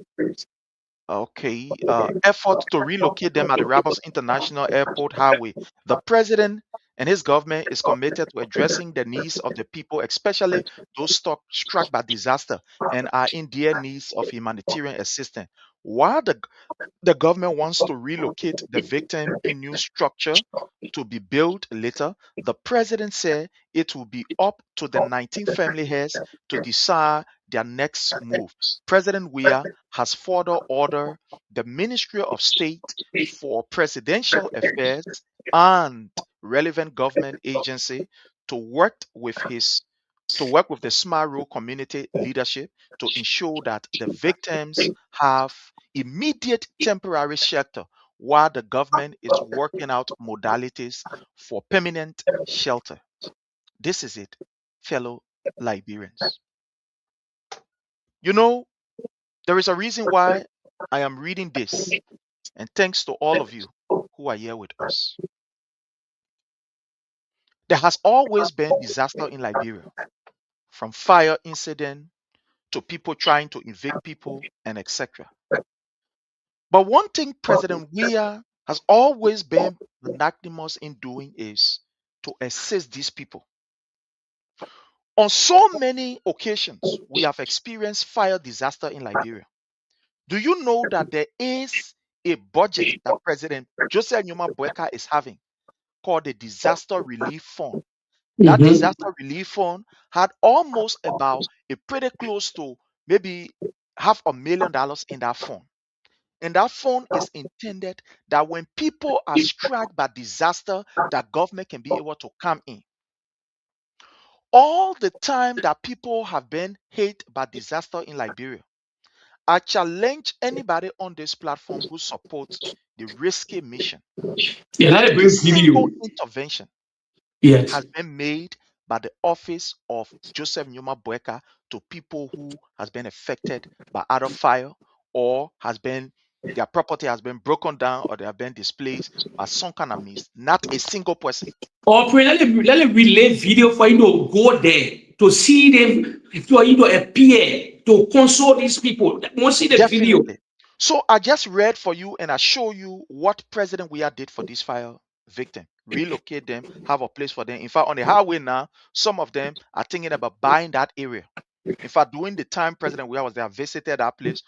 okay, effort to relocate them at the Rabos International Airport Highway. The president and his government is committed to addressing the needs of the people, especially those struck by disaster and are in dire needs of humanitarian assistance. While the government wants to relocate the victim in new structure to be built later, the president said it will be up to the 19 family heads to decide their next move. President Weah has further ordered the Ministry of State for Presidential Affairs and relevant government agency to work with the Smart Road community leadership to ensure that the victims have immediate temporary shelter while the government is working out modalities for permanent shelter. This is it, fellow Liberians. You know, there is a reason why I am reading this, and thanks to all of you who are here with us. There has always been disaster in Liberia, from fire incident to people trying to evict people and etc. But one thing President Weah has always been magnanimous in doing is to assist these people. On so many occasions, we have experienced fire disaster in Liberia. Do you know that there is a budget that President Joseph Numa Boeka is having called the Disaster Relief Fund? That Mm-hmm. disaster relief fund had almost about a pretty close to maybe $500,000 in that fund. And that fund is intended that when people are struck by disaster, that government can be able to come in. All the time that people have been hit by disaster in Liberia, I challenge anybody on this platform who supports the risky mission. Yeah, Not let it a bring single video. intervention Yes. has been made by the office of Joseph Numa Boeka to people who has been affected by other fire or has been their property has been broken down or they have been displaced by some kind of means. Not a single person. Or pray, let it relay video for you to go there to see them, for you to appear to console these people. Want to see the video? Definitely. So I just read for you and I show you what President Weah did for this fire victim. Relocate them, have a place for them. In fact, on the highway now, some of them are thinking about buying that area. In fact, during the time President Weah was there, visited that place.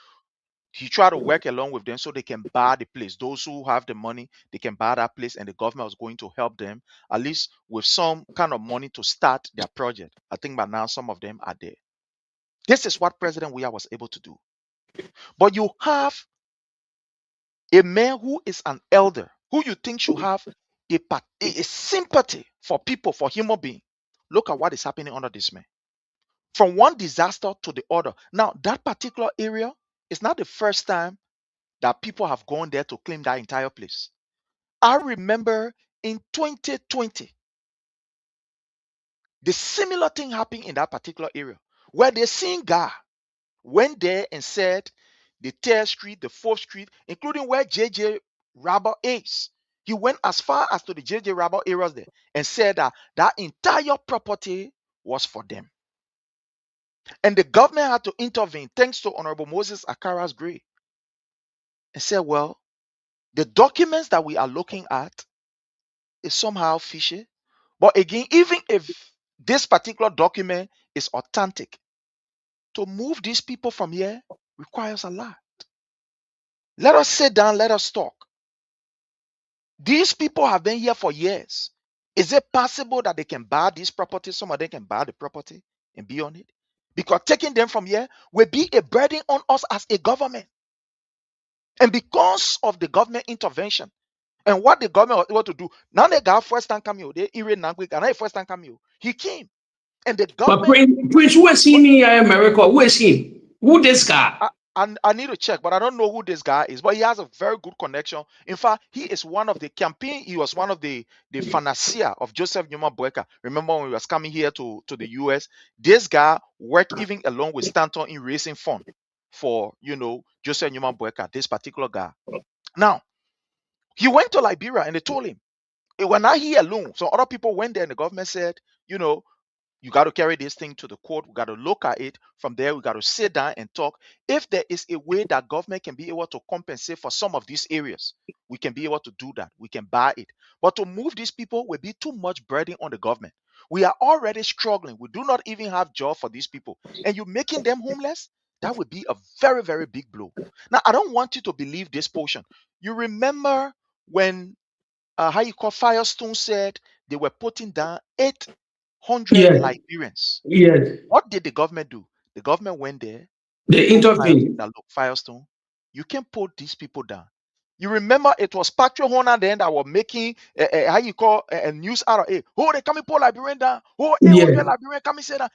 He tried to work along with them so they can buy the place. Those who have the money, they can buy that place, and the government was going to help them at least with some kind of money to start their project. I think by now some of them are there. This is what President Weah was able to do. But you have a man who is an elder, who you think should have a sympathy for people, for human being. Look at what is happening under this man. From one disaster to the other. Now, that particular area is not the first time that people have gone there to claim that entire place. I remember in 2020, the similar thing happened in that particular area where the same guy went there and said the 3rd Street, the 4th Street, including where JJ Rabba is. He went as far as to the JJ Rabba areas there and said that that entire property was for them. And the government had to intervene thanks to Honorable Moses Akara's Gray and said, well, the documents that we are looking at is somehow fishy. But again, even if this particular document is authentic, to move these people from here requires a lot. Let us sit down, let us talk. These people have been here for years. Is it possible that they can buy these properties? Some of them can buy the property and be on it. Because taking them from here will be a burden on us as a government. And because of the government intervention and what the government was able to do, now they got first time coming, they even first time coming. He came. And the But government, Prince, who is he in America? Who is he? Who this guy? I need to check, but I don't know who this guy is. But he has a very good connection. In fact, he is one of the campaign. He was one of the financier of Joseph Numa Boeka. Remember when he was coming here to the US? This guy worked even along with Stanton in raising fund. for, Joseph Newman Boyka, this particular guy. Now, he went to Liberia and they told him, when not he alone, so other people went there and the government said, you know, you got to carry this thing to the court. We got to look at it. From there, we got to sit down and talk. If there is a way that government can be able to compensate for some of these areas, we can be able to do that. We can buy it. But to move these people will be too much burden on the government. We are already struggling. We do not even have job for these people. And you making them homeless, that would be a very, very big blow. Now, I don't want you to believe this portion. You remember when how you call Firestone said they were putting down 800 Yes, Liberians. yes. What did the government do? The government went there. They They told Firestone intervene. that, look, Firestone, you can put these people down. You remember it was Patrick Horner then that were making how you call a news out of it. Oh, they coming pull Liberian down. Oh, Yes, 800 Liberian coming say that.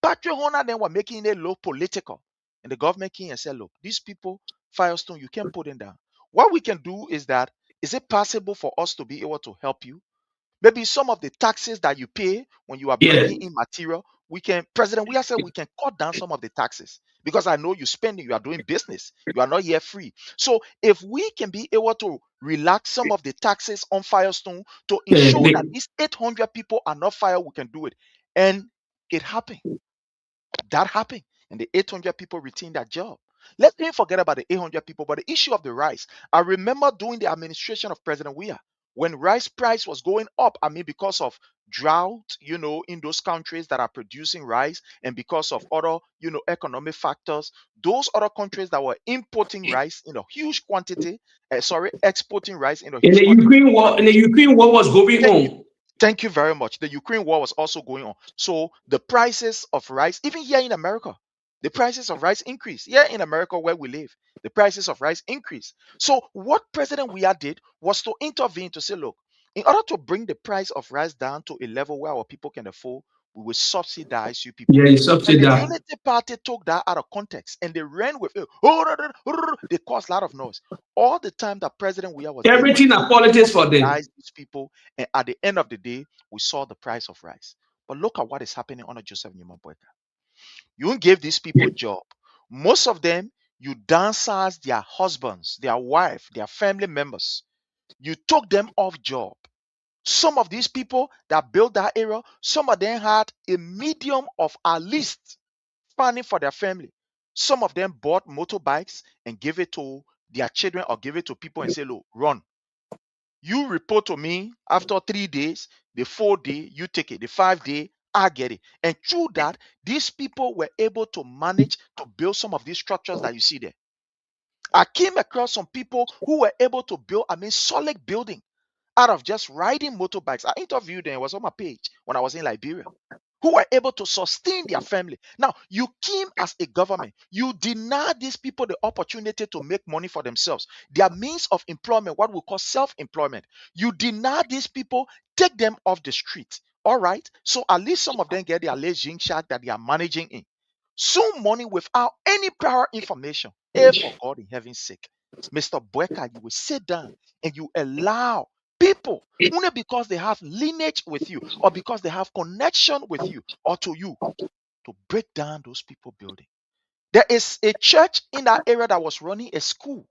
Patrick Horner then were making it low political. And the government came and said, look, these people, Firestone, you can put them down. What we can do is that, is it possible for us to be able to help you? Maybe some of the taxes that you pay when you are yes, bringing in material, President, we have said we can cut down some of the taxes because I know you're spending, you are doing business, you are not yet free. So if we can be able to relax some of the taxes on Firestone to ensure that the- these 800 people are not fired, we can do it. And it happened. That happened. And the 800 people retained that job. Let's even forget about the 800 people, but the issue of the rice. I remember during the administration of President Weah, when rice price was going up, because of drought, in those countries that are producing rice and because of other, economic factors, those other countries that were importing rice in a huge quantity, exporting rice in a in huge the Ukraine war, in the quantity. Ukraine war was going Thank you. on. Thank you very much. The Ukraine war was also going on. So the prices of rice, even here in America, the prices of rice increased. Here in America, where we live, the prices of rice increased. So what President Weah did was to intervene to say, look, in order to bring the price of rice down to a level where our people can afford, we will subsidize you people. Yeah, it's And the subsidized. Unity Party took that out of context and they ran with it. Oh, they caused a lot of noise. All the time that President Weah was able Everything to are politics for them. subsidize these people, and at the end of the day, we saw the price of rice. But look at what is happening under Joseph Newman Boyka. You gave these people job. Most of them, you downsized their husbands, their wife, their family members. You took them off job. Some of these people that built that area, some of them had a medium of at least funding for their family. Some of them bought motorbikes and gave it to their children or give it to people and say, look, run. You report to me after 3 days, the 4 day, you take it, the 5 day, I get it. And through that, these people were able to manage to build some of these structures that you see there. I came across some people who were able to build, solid building out of just riding motorbikes. I interviewed them, it was on my page when I was in Liberia, who were able to sustain their family. Now, you came as a government, you deny these people the opportunity to make money for themselves, their means of employment, what we call self employment. You deny these people, take them off the street. All right. So at least some of them get their leisure shack that they are managing in. Soon money without any prior information. For God in heaven's sake. Mr. Boyka, you will sit down and you allow people only because they have lineage with you or because they have connection with you or to you to break down those people building. There is a church in that area that was running a school,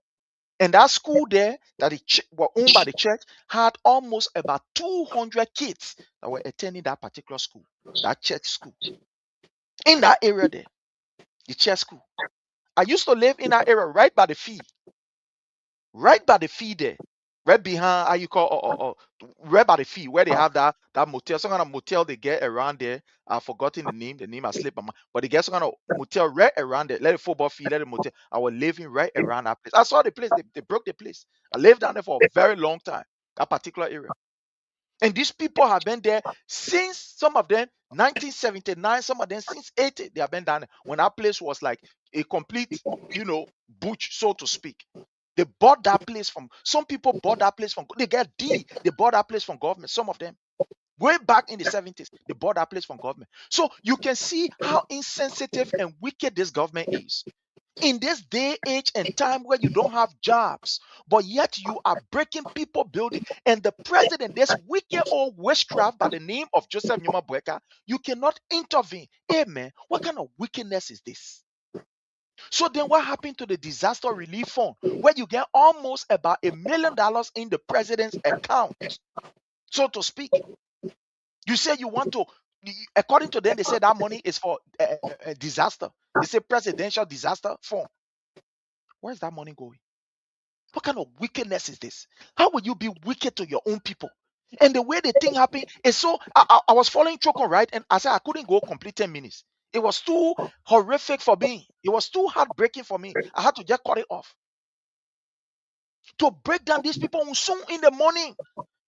and that school there that were owned by the church had almost about 200 kids that were attending that particular school, that church school. In that area there, the church school. I used to live in that area right by the fee there, right behind how you call right by the fee where they have that motel, some kind of motel they get around there. I've forgotten the name. The name I slipped my mind, but they get some kind of motel right around there. Let the football field, let the motel. I was living right around that place. I saw the place. They broke the place. I lived down there for a very long time. That particular area. And these people have been there since, some of them 1979, some of them since 80. They have been down there when that place was like a complete, butch, so to speak. They bought that place from, some people bought that place from, they get D. They bought that place from government. Some of them, way back in the 70s, they bought that place from government. So you can see how insensitive and wicked this government is. In this day, age, and time where you don't have jobs, but yet you are breaking people building. And the president, this wicked old witchcraft by the name of Joseph Newman Boyka, you cannot intervene. Amen. What kind of wickedness is this? So then what happened to the disaster relief fund where you get almost about $1 million in the president's account, so to speak? You say you want to, according to them, they say that money is for a disaster. They say presidential disaster fund. Where's that money going? What kind of wickedness is this? How will you be wicked to your own people? And the way the thing happened is so. I was following Chokon, right? And I said I couldn't go complete 10 minutes. It was too horrific for me. It was too heartbreaking for me. I had to just cut it off. To break down these people soon in the morning.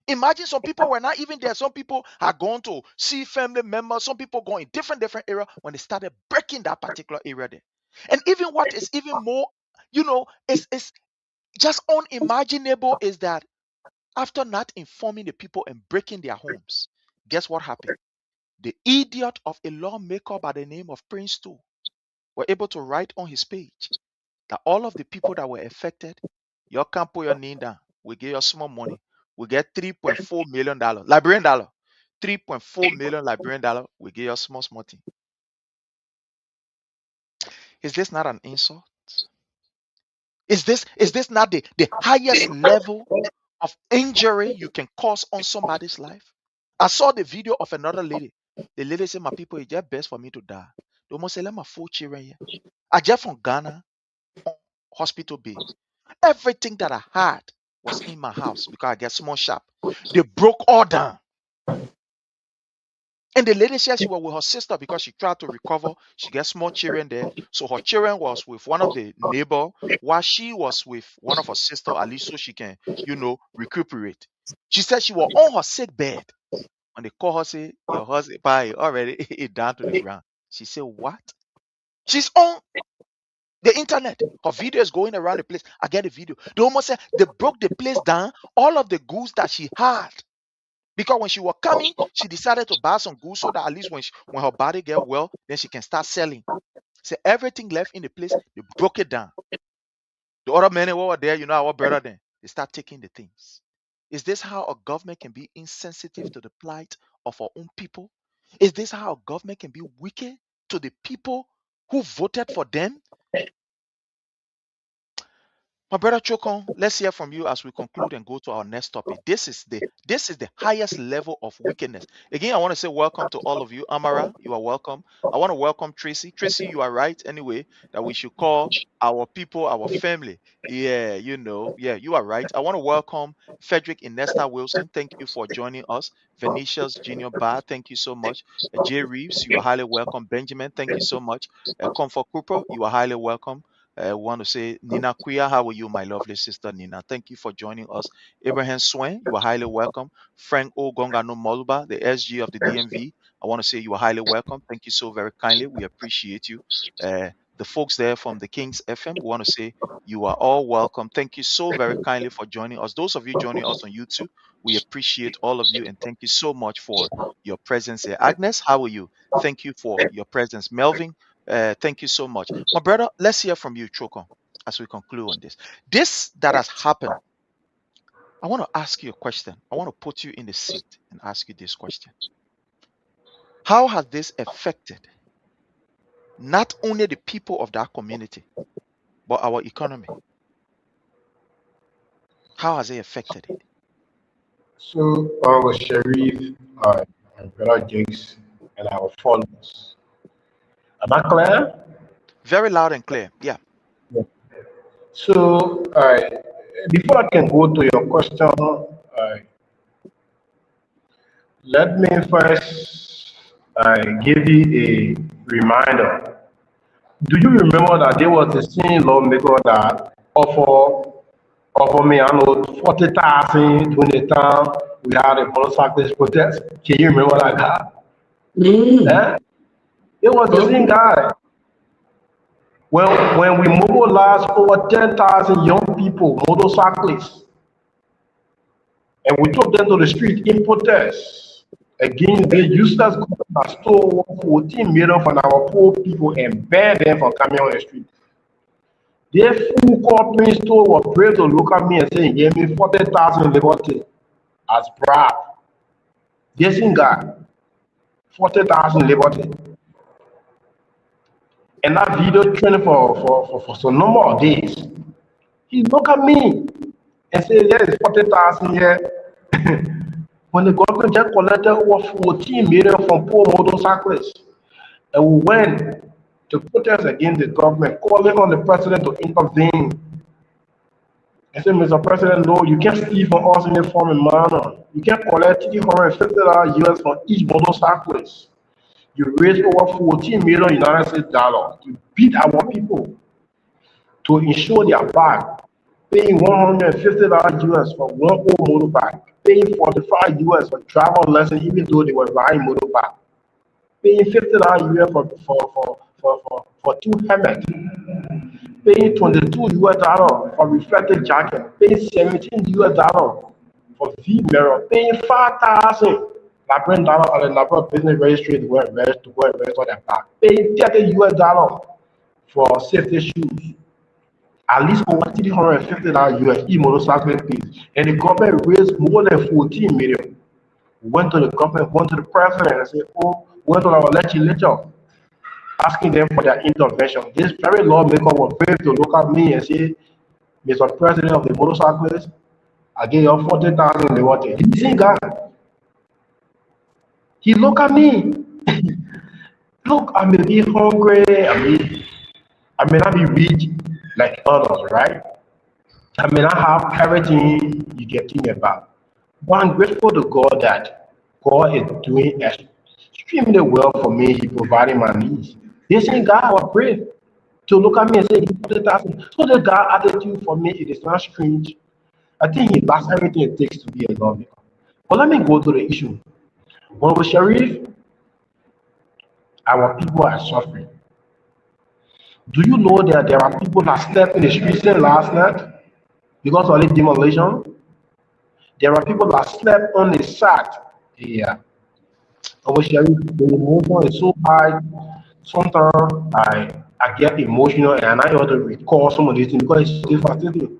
Imagine some people were not even there. Some people had gone to see family members. Some people going different area when they started breaking that particular area there. And even what is even more, it's just unimaginable is that after not informing the people and breaking their homes, guess what happened? The idiot of a lawmaker by the name of Prince 2 were able to write on his page that all of the people that were affected, you can't put your name down. We give you small money. We get $3.4 million, Liberian dollar. $3.4 million Liberian dollar. We give you small thing. Is this not an insult? Is this not the highest level of injury you can cause on somebody's life? I saw the video of another lady. The lady said, "My people, it's just best for me to die." They almost say, "Let my 4 children here." I just from Ghana, Hospital Bay. Everything that I had was in my house because I get small shop. They broke all down. And the lady said she was with her sister because she tried to recover. She gets small children there. So her children was with one of the neighbor while she was with one of her sister, at least so she can, recuperate. She said she was on her sick bed. When they call her, say, "Your husband already down to the ground." She said, "What?" She's on the internet. Her video is going around the place. I get a video. They almost said they broke the place down, all of the goods that she had. Because when she was coming, she decided to buy some goods so that at least when her body get well, then she can start selling. So everything left in the place, they broke it down. The other men who were there, our brother then, they start taking the things. Is this how a government can be insensitive to the plight of our own people? Is this how a government can be wicked to the people who voted for them? My brother Chokon, let's hear from you as we conclude and go to our next topic. This is the highest level of wickedness. Again, I want to say welcome to all of you. Amara, you are welcome. I want to welcome Tracy. Tracy, you are right anyway, that we should call our people our family. Yeah, you are right. I want to welcome Frederick Inesta Wilson. Thank you for joining us. Venetia's Junior Bar, thank you so much. Jay Reeves, you are highly welcome. Benjamin, thank you so much. Comfort Cooper, you are highly welcome. I want to say, Nina Kuya, how are you, my lovely sister Nina? Thank you for joining us. Abraham Swain, you are highly welcome. Frank O. Gongano Moluba, the SG of the DMV, I want to say you are highly welcome. Thank you so very kindly. We appreciate you. The folks there from the Kings FM, we want to say you are all welcome. Thank you so very kindly for joining us. Those of you joining us on YouTube, we appreciate all of you and thank you so much for your presence here. Agnes, how are you? Thank you for your presence. Melvin, thank you so much. My brother, let's hear from you, Chokon, as we conclude on this. This that has happened, I want to ask you a question. I want to put you in the seat and ask you this question. How has this affected not only the people of that community, but our economy? How has it affected it? So, our Sharif, and Brother Jakes, and our followers. Am I clear? Very loud and clear. Yeah. Yeah. So, before I can go to your question, let me first give you a reminder. Do you remember that there was a senior lawmaker that offered me, I know, 40,000 during the time we had a motorcyclist protest? Can you remember that guy? Eh? It was the same guy. When we mobilized over 10,000 young people, motorcyclists, and we took them to the street in protest against the useless government that stole 14 million from our poor people and banned them from coming on the street. Their full corporate store was brave to look at me and say, "Give me 40,000 liberty as bribe." This guy, 40,000 liberty. And that video trended for some number of days. He look at me and say, yeah, it's 40,000 here. When the government just collected over 14 million from poor motorcyclists, and we went to protest against the government, calling on the president to intervene. I said, Mr. President, no, you can't steal from us in a form and manner. You can't collect $350 US from each motorcyclist. You raised over 14 million United States dollars to beat our people, to ensure their back, paying $150 US for one old motorbike, paying $45 US for driver lesson even though they were riding motorbike, paying $50 US for two helmets, paying $22 US for reflective jacket, paying $17 US for V-mirror, paying $5,000 Liberian dollar on the Liberian business registry to go and register their back, paying $30 US for safety shoes. At least over $350 US e-motorcycle fees, and the government raised more than 14 million. Went to the government, went to the president and said, oh, went to our legislature, asking them for their intervention. This very lawmaker was brave to look at me and say, Mr. President of the motorcyclists, I gave you 40,000 in the water. He didn't God. He looked at me. Look, I may be hungry, I may not be rich like others, right? I may not have everything you get thinking about. But I'm grateful to God that God is doing extremely well for me. He providing my needs. They say God was brave to look at me and say, so the God attitude for me, it is not strange. I think he has everything it takes to be a lawmaker. But let me go to the issue. When we Sharif, our people are suffering. Do you know that there are people that slept in the streets last night because of the demolition? There are people that slept on the site. Yeah. The emotion is so high. Sometimes I get emotional and I ought to recall some of these things because it's so devastating.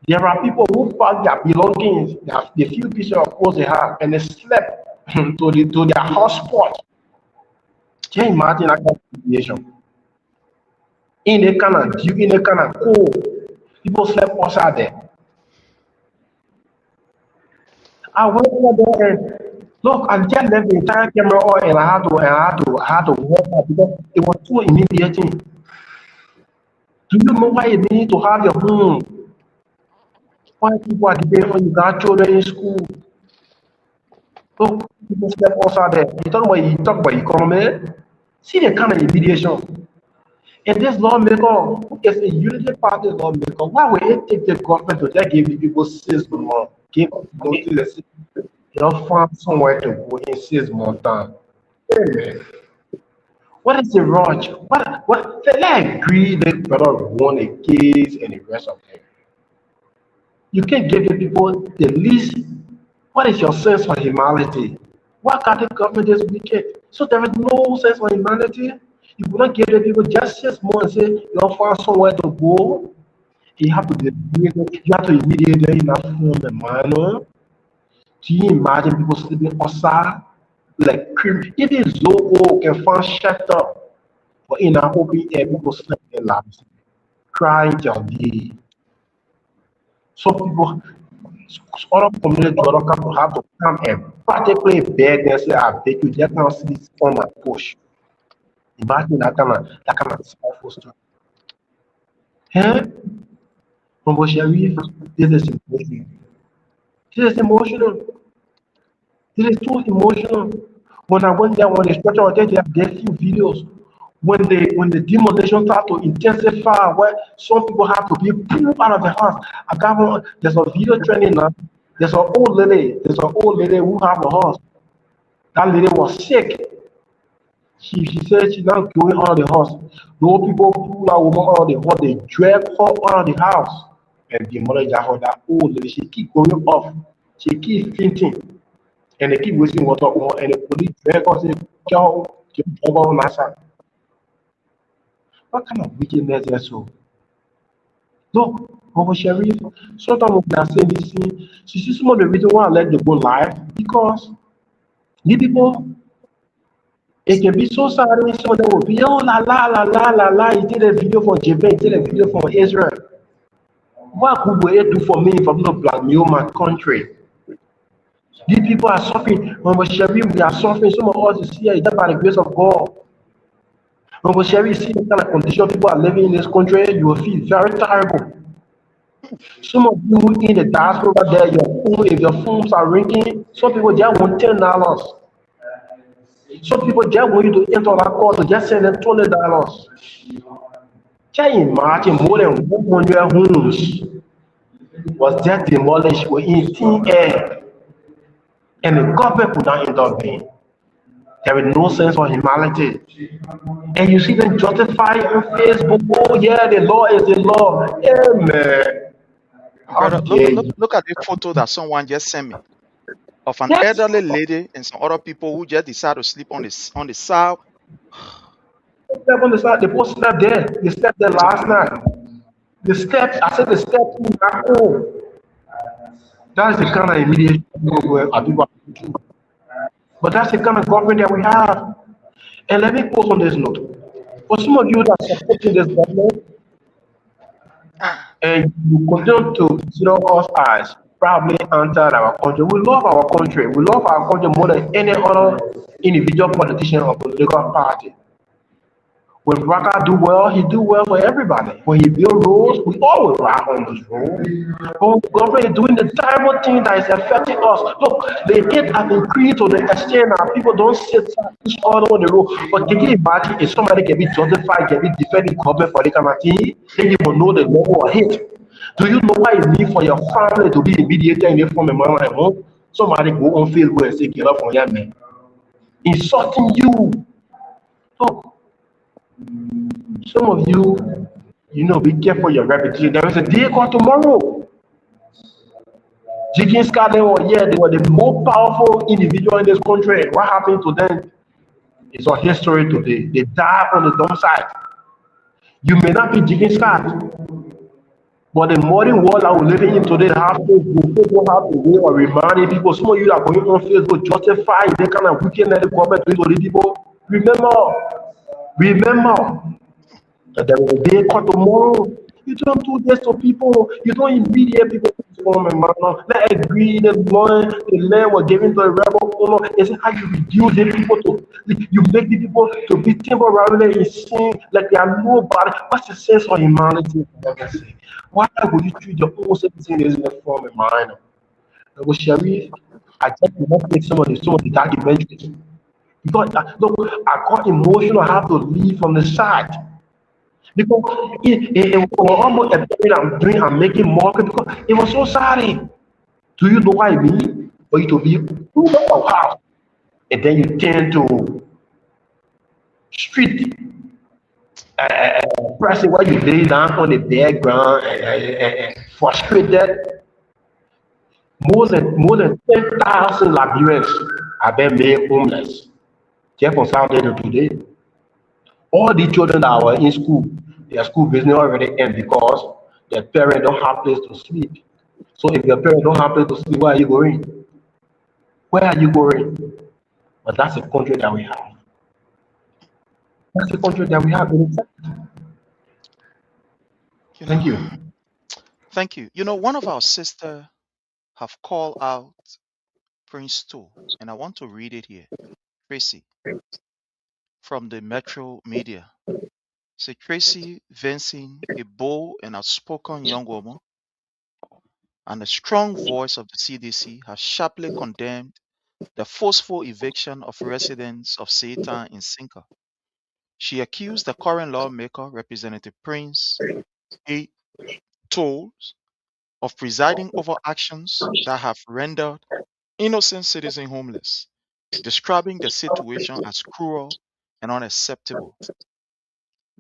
There are people who pack their belongings, the few pieces of clothes they have, and they slept to their hotspot. Can you imagine that kind of situation? In a kind of cold, people slept outside there. I went over there and look, I just left the entire camera on and I had to walk out because it was too immediate. Do you know why you need to have your home? Why people are depending on you got children in school? Look, people slept outside there. You talk about economy. See the kind of immediation. And this lawmaker, who is a unity party lawmaker, why would it take the government to just give the people 6 months? Give notice, they'll find somewhere to go in 6 months time. Amen. What is the rush? What? Let's agree that brother won a case and the rest of them. You can't give the people the least. What is your sense of humanity? Why can't the government just wicked? So there is no sense of humanity. You would not give the people just 6 months and say you'll find somewhere to go. You have to immediately in that form and manner. Do you imagine people sleeping outside like cream? Even Zoho can find shelter, but in an open air, people sleep their lives, crying till day. Some people, other communities, have to come and practically beg and say, I beg you, just now see this on my push. Imagine that kind of powerful stuff. Huh? From Sharif, this is emotional. This is emotional. This is too emotional. When I went there, when the structure was there, there are few videos. When the demolition started to intensify, where some people have to be pulled out of the house. I got one. There's a video training now. There's an old lady. Who have a house. That lady was sick. She said she's not going out of the house. Those people pull that woman out of the house. They drag her out of the house. And demolish that old lady. She keep going off. She keep fainting. And they keep wasting water on her. And the police drag her and say, "Go, drive on my side." What kind of wickedness is so? Look, Uncle Sharif, sometimes when I say this thing, she see some of the reason why I let them go live because the people It can be so sad. Some of them will be, oh, la, la, la, la, la, la. He did a video for Japan, he did a video for Israel. What could we do for me if I'm not blackmail my country? These people are suffering. When we share, we are suffering. Some of us is here, it's by the grace of God. When we share, we see the kind of condition people are living in this country, you will feel very terrible. Some of you in the diaspora there, your phone, if your phones are ringing, some people just want $10. Some people just want you to enter that call to just send them $20. Can you imagine more than 100 homes was just demolished in thin air and the government could not intervene? There is no sense of humanity. And you see them justify on Facebook, oh yeah, the law is the law. Yeah, man. How Brother, dare you? look at the photo that someone just sent me of an Yes, elderly lady and some other people who just decided to sleep on the side. they slept on the side, they both slept there. They slept there last night. The steps, I said the steps in my home. That is the kind of immediate where people are doing. But that's the kind of government that we have. And let me close on this note. For some of you that are supporting this government and you continue to consider us as probably anti our country, we love our country. We love our country more than any other individual politician or political party. When Raka do well, he do well for everybody. When he build roads, we all will ride on those roads. But the government is doing the terrible thing that is affecting us. Look, the hate have increased to the extent that people don't sit each other on the road. But can you imagine if somebody can be justified, can be defending government for the kind of thing, then you will know the level of hate. Do you know why it means for your family to be a mediator in the form of man and home? Somebody go on Facebook and say, get up from your man. Insulting you. Look, some of you, be careful your reputation. There is a day called tomorrow. Jiggins Scarlet, yeah, they were the most powerful individual in this country. What happened to them is on history today. They died on the dumb side. You may not be Jiggins Scarlet, but the modern world that we're living in today have people have a way of reminding people. Some of you are going on Facebook justifying the kind of wickedness the government doing to the people. Remember, that there will be a court tomorrow. You don't do this to people. You don't immediate people to form a man. Let agree the land was given to a rebel owner. It's how you reduce the people to, you make the people to be temporarily in sin like they are nobody. What's the sense of humanity? Why would you treat your own citizen as a form of minor? I just want to make some of the documentaries. Because look, I got emotional. I have to leave from the side. Because it was almost a thing I'm making more because it was so sorry. Do you know what I mean? For you to be in your house and then you tend to street person where you lay down on the background and frustrated. More than 10,000 Liberians have been made homeless. Just from Saturday to today. All the children that were in school, their school business already end because their parents don't have place to sleep. So if your parents don't have place to sleep, where are you going? Where are you going? But that's the country that we have. That's the country that we have. Thank you. Thank you. One of our sister have called out Prince 2, and I want to read it here. Tracy from the Metro Media. Say Tracy Vincent, a bold and outspoken young woman and a strong voice of the CDC, has sharply condemned the forceful eviction of residents of Satan in Sinka. She accused the current lawmaker, Representative Prince A. Tolles, of presiding over actions that have rendered innocent citizens homeless, describing the situation as cruel and unacceptable.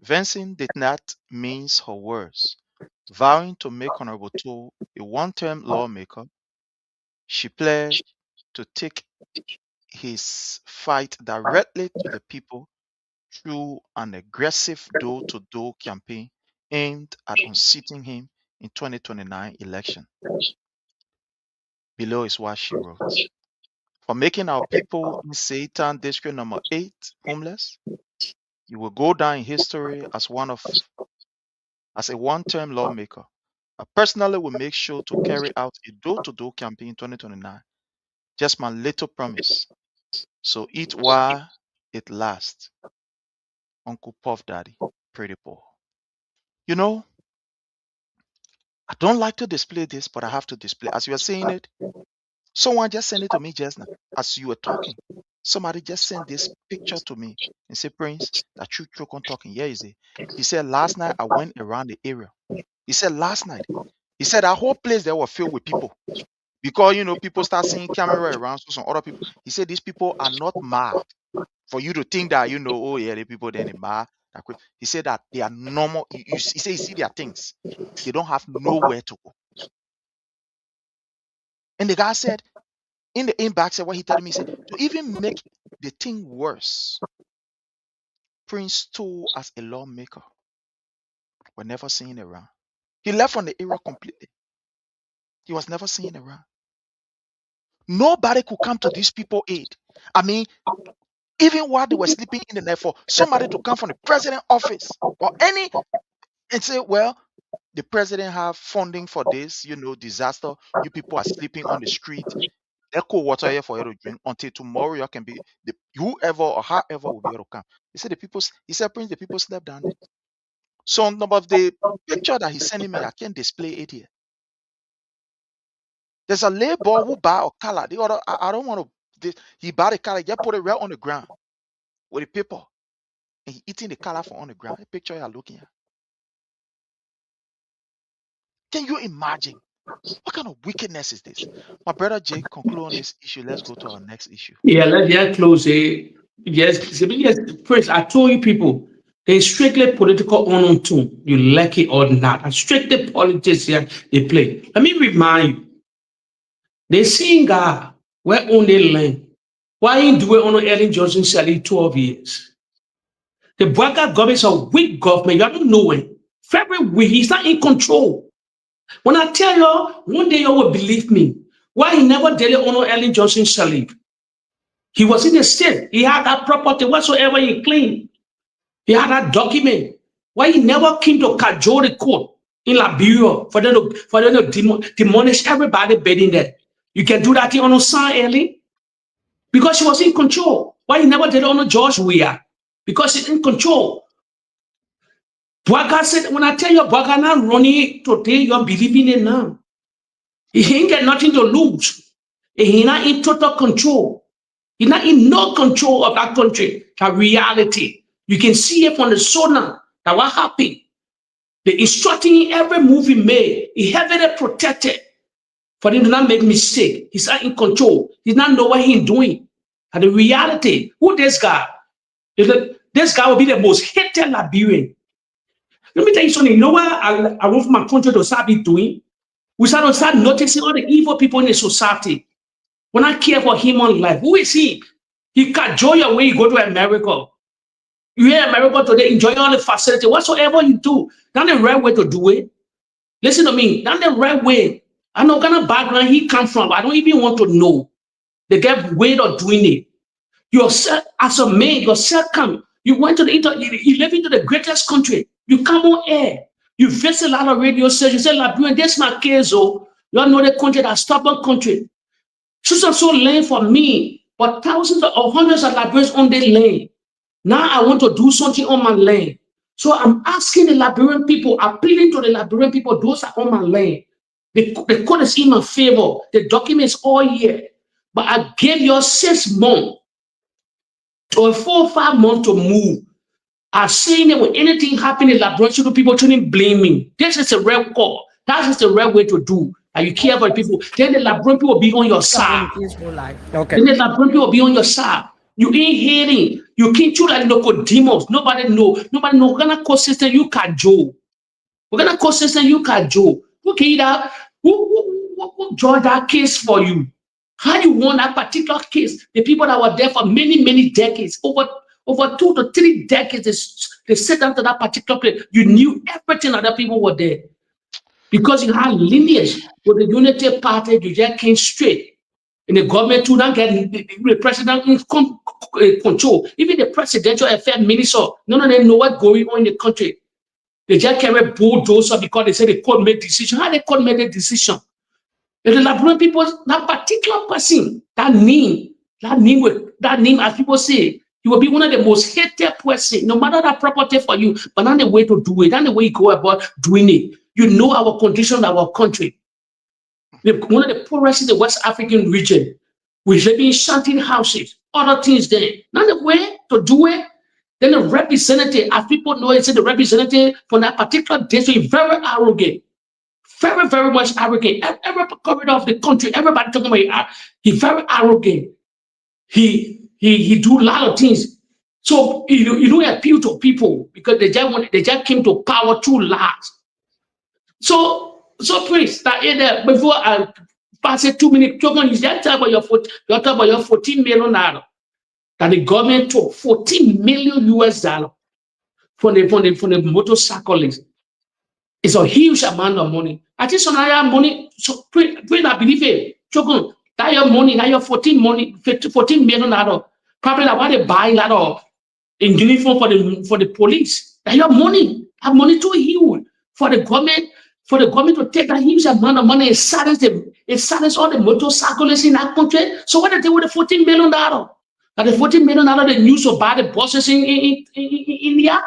Vincent did not mince her words. Vowing to make Honorable Toole a one-term lawmaker, she pledged to take his fight directly to the people through an aggressive door-to-door campaign aimed at unseating him in 2029 election. Below is what she wrote. for making our people in Satan district number 8 homeless, you will go down in history as a one-term lawmaker. I personally will make sure to carry out a door-to-door campaign in 2029. Just my little promise. So eat while it lasts. Uncle Puff Daddy, Pretty Paul. You know, I don't like to display this, but I have to display. As you are saying it, someone just sent it to me just now. As you were talking, somebody just sent this picture to me and said, Prince, that you choke on talking. Yeah, is it? He said, last night I went around the area. He said, last night. He said, that whole place there was filled with people. Because, people start seeing camera around, so some other people. He said, these people are not mad. For you to think that, oh yeah, the people then mad. He said that they are normal. He said, you see their things. They don't have nowhere to go. And the guy said, in the inbox, said what he told me, he said, to even make the thing worse, Prince stole as a lawmaker. We're never seen around. He left from the area completely. He was never seen around. Nobody could come to these people aid. I mean, even while they were sleeping in the night, for somebody to come from the president office or any and say, well, the president have funding for this, disaster. You people are sleeping on the street. There's cold water here for you to drink until tomorrow. You can be whoever or however will be able to come. He said he said, Prince, the people slept down there. So on top of the picture that he's sending me, I can't display it here. There's a labor who buy a color. The other, I don't want to. He buy the color, just put it right on the ground with the paper, and he eating the color from on the ground. The picture you're looking at. Can you imagine? What kind of wickedness is this? My brother Jake, conclude on this issue. Let's go to our next issue. Yeah, let's close it. Yes, first, I told you people, there's strictly political on tune. You like it or not. And strictly politics here, they play. Let me remind you, they sing God, where on they land. Why ain't do it on Ellen Johnson Sally 12 years? The Braga government is a weak government. You don't know it. Very weak. He's not in control. When I tell you, one day you will believe me. Why he never did it on Ellen Johnson Sally? He was in the state. He had that property whatsoever he claimed. He had that document. Why he never came to cajole the court in Liberia for them to demolish everybody bidding there. You can do that thing on San Ellie because he was in control. Why he never did it on George Weah? Because he's in control. Bwaga said, when I tell you Bwaga now running today, you're believing it now. He ain't got nothing to lose. He's not in total control. He's not in no control of that country. That reality. You can see it from the sonar that what happened. The instructing every move he made, he heavily protected for him to not make mistake. He's not in control. He's not know what he's doing. And the reality, who this guy? This guy will be the most hated Liberian. Let me tell you something. You know what I want my country to start doing? We start noticing all the evil people in the society. When I care for human life, who is he? He cajole your way you go to America. You hear America today, enjoy all the facility, whatsoever you do. That's the right way to do it. Listen to me, that's the right way. I know what kind of background he come from, but I don't even want to know. They get way of doing it. Yourself, as a man, yourself come. You went to you live into the greatest country. You come on air. You visit a lot of radio stations. You say, Liberian, that's my case, oh. You all know the country, that stubborn country. So land for me, but thousands or hundreds of Liberians on their land. Now I want to do something on my land. So I'm asking the Liberian people, appealing to the Liberian people, those are on my land. The court is in my favor. The documents all here. But I gave you 6 months or 4 or 5 months to move. I'm saying that when anything happens in Liberian, people shouldn't blame me. This is a real call. That is the right way to do. And you care about people. Then the Liberian people will be on your side. Okay. Then the Liberian people will be on your side. You ain't hearing. You can't choose like local demons. Nobody know. Nobody know. We're gonna call system you cajole. We're gonna call system you cajole. Who can that? Who judge that case for you? How you won that particular case? The people that were there for many, many decades, over 2 to 3 decades, they sit down to that particular place. You knew everything other people were there. Because you had lineage with the Unity Party, you just came straight. And the government to not get the president in control. Even the presidential affairs minister, none of them know what's going on in the country. They just carry bulldozer because they say the court made decision. How the court made a decision? The Liberian people, that particular person, that name, as people say, you will be one of the most hated person, no matter that property for you, but not the way to do it, not the way you go about doing it. You know our condition, our country. One of the poorest in the West African region. We live in shanty houses, other things there. Not the way to do it. Then the representative, as people know, it's the representative from that particular district, very arrogant. Very, very much arrogant. Every corridor of the country, everybody talking about he's very arrogant. He do a lot of things. So you don't appeal to people because they just came to power through lies. So please, that before I pass it 2 minutes, you just talk about your 14 million naira that the government took 14 million US dollar from the motorcyclists. It's a huge amount of money. I think some other money. So please, I believe it. Chogun, that your money, that your 14 million naira. Probably I want to buy a lot of in uniform for the police. That your money, that money too huge for the government. For the government to take that huge amount of money and silence all the motorcyclists in that country. So what did they do with the 14 million dollars? That the 14 million dollars they use to buy the buses in India.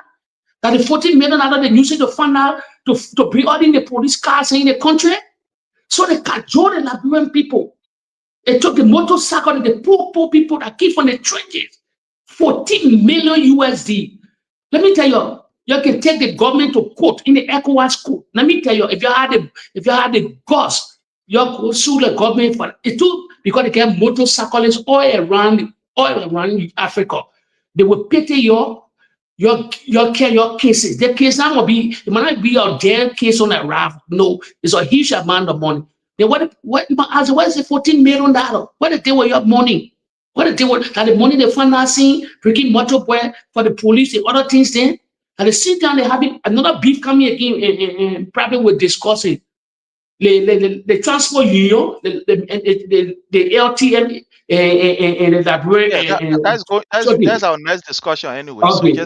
That the 14 million dollars they use to fund out to bring all in the police cars in the country. So they cajole the Liberian people. They took the motorcycle, the poor people that came from the trenches. 14 million USD. Let me tell you. You can take the government to court in the ECOWAS court. Let me tell you, if you had the guts, you could sue the government for it too, because they get motorcyclists all around Africa. They will pity your cases. The case now will be, it might not be a their case on a raft. No, it's a huge amount of money. Then what is the 14 million dollars? What did they with your money? What did they with that the money they financing, freaking motorboy for the police and other things then? At the same time, they having another beef coming again, and probably we'll discuss it. The transport union, the LTM, and the Liberian. That's our next discussion anyway. Okay.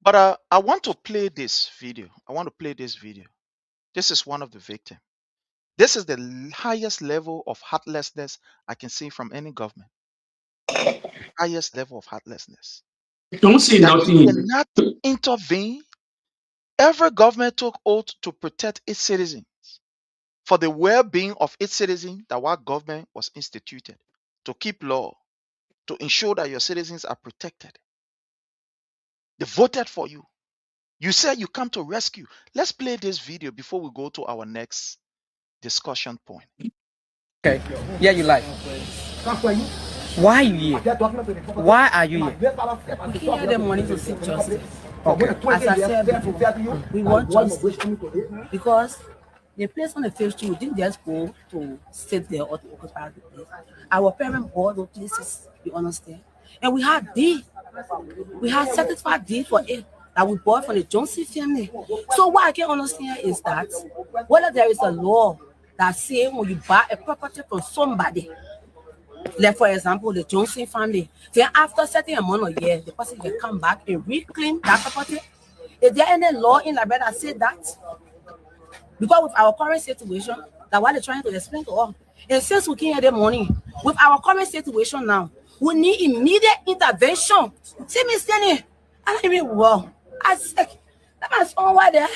But I want to play this video. This is one of the victims. This is the highest level of heartlessness I can see from any government. Highest level of heartlessness. Don't say nothing. You cannot intervene. Every government took oath to protect its citizens for the well-being of its citizens. That what government was instituted to keep law, to ensure that your citizens are protected. They voted for you. You said you come to rescue. Let's play this video before we go to our next discussion point. Okay. Yeah, you like. Why are you here? Why are you here? We came here the morning to seek justice. Okay. As I said before, we want justice because the place on the field we didn't just go to sit there or to occupy the place. Our parents bought those places, you understand? And we had satisfied deed for it that we bought from the Johnson family. So what I can understand is that whether there is a law that says when you buy a property from somebody, like for example, the Johnson family, then after certain amount of years, the person can come back and reclaim that property. Is there any law in Liberia that says that? Because with our current situation, that's what they're trying to explain to us. And since we came here this morning, with our current situation now, we need immediate intervention. See me standing, I don't even well. I said, that my son over there.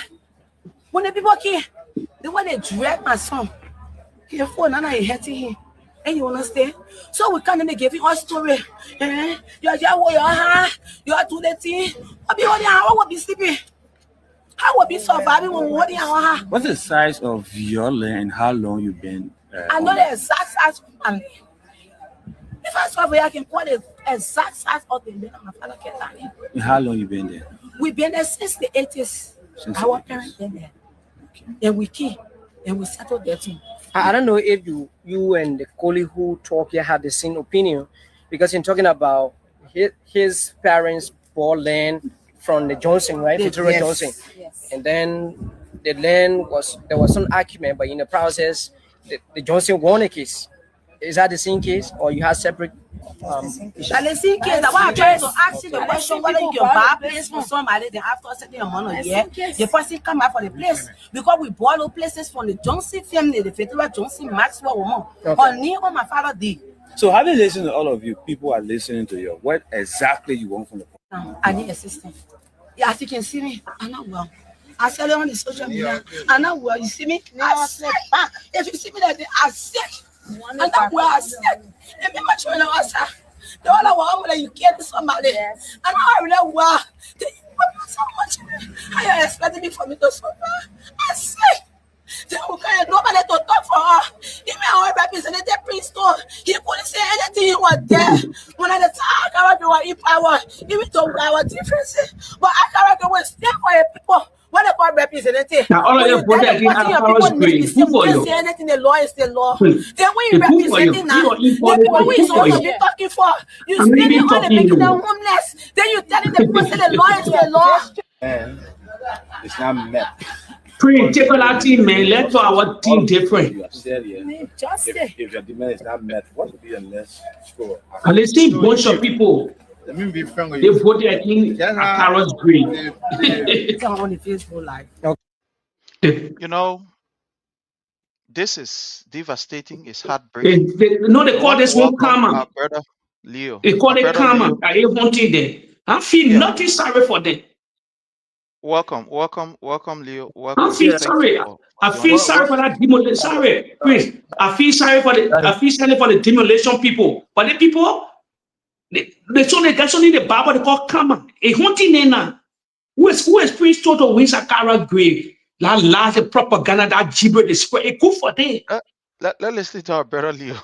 When the people came, the way they drag my son, he phone and I hurting him. And you understand? So we can't even give you a story. You are to the thing. I will be sleeping. How will be surviving when we are? What's the size of your land and how long you've been? I know the exact size. And if I survive, I can call the exact size of the land. My father can tell you. And how long you been there? We've been there since the 80s. Our parents been there. Okay. And we came and we settled there too. I don't know if you and the colleague who talk here have the same opinion, because in talking about his parents bought land from the Johnson, right? Victoria Johnson. Yes. And then the land there was some argument, but in the process, the Johnson won a case. Is that the same case, or you have separate? That's the same case. That's why I try to ask you the question whether you can buy a place for somebody, then after a certain amount of years, the person come out for the place. Because we bought those places from the Johnson family, the Federal Johnson, Maxwell woman. On me, on my father did. So having listened to all of you, people are listening to you. What exactly you want from the I need assistance. Yeah, as you can see me, I'm not well. I said it on the social media. I'm not well. You see me? I sick. If you see me that day, I sick. I'm not well. I sick. If you my children are sick, the other one when you get somebody, and I really well. Then you put so much. How you expecting me for me to suffer? I sick. Then nobody to talk for her. Even our representative Princeton, he couldn't say anything. He was there. When I talk about the in power, even though our differences, but I can't always stand for your people. What about representative? Now, all of you voted against Akara's grade. Who for you? Say anything, the law is the law. Then when you representing now, the people who is supposed to be talking for, you spending all the making them homeless. Then you telling the people say the law is the law. And it's not met. Take on our team, man. Let's do our team different. You have said here, if your demand is not met, what will be the next score? And they see a bunch of people. Let me be frank with They you. voted against Akara's grade. On the Facebook Live. You know, this is devastating. It's heartbreaking. They call this one karma. Our brother Leo. They call it karma. I ain't wanting them. I feel nothing sorry for them. Welcome, Leo. Welcome. I feel sorry. I feel sorry for that demolition. Sorry, please. I feel sorry for the demolition people. But the people, they show the Bible. They call karma. A hunting nena. Who is Prince Toto wins Akara grave? That large propaganda, that gibber, they spread. It good for them. Let's listen to our brother Leo.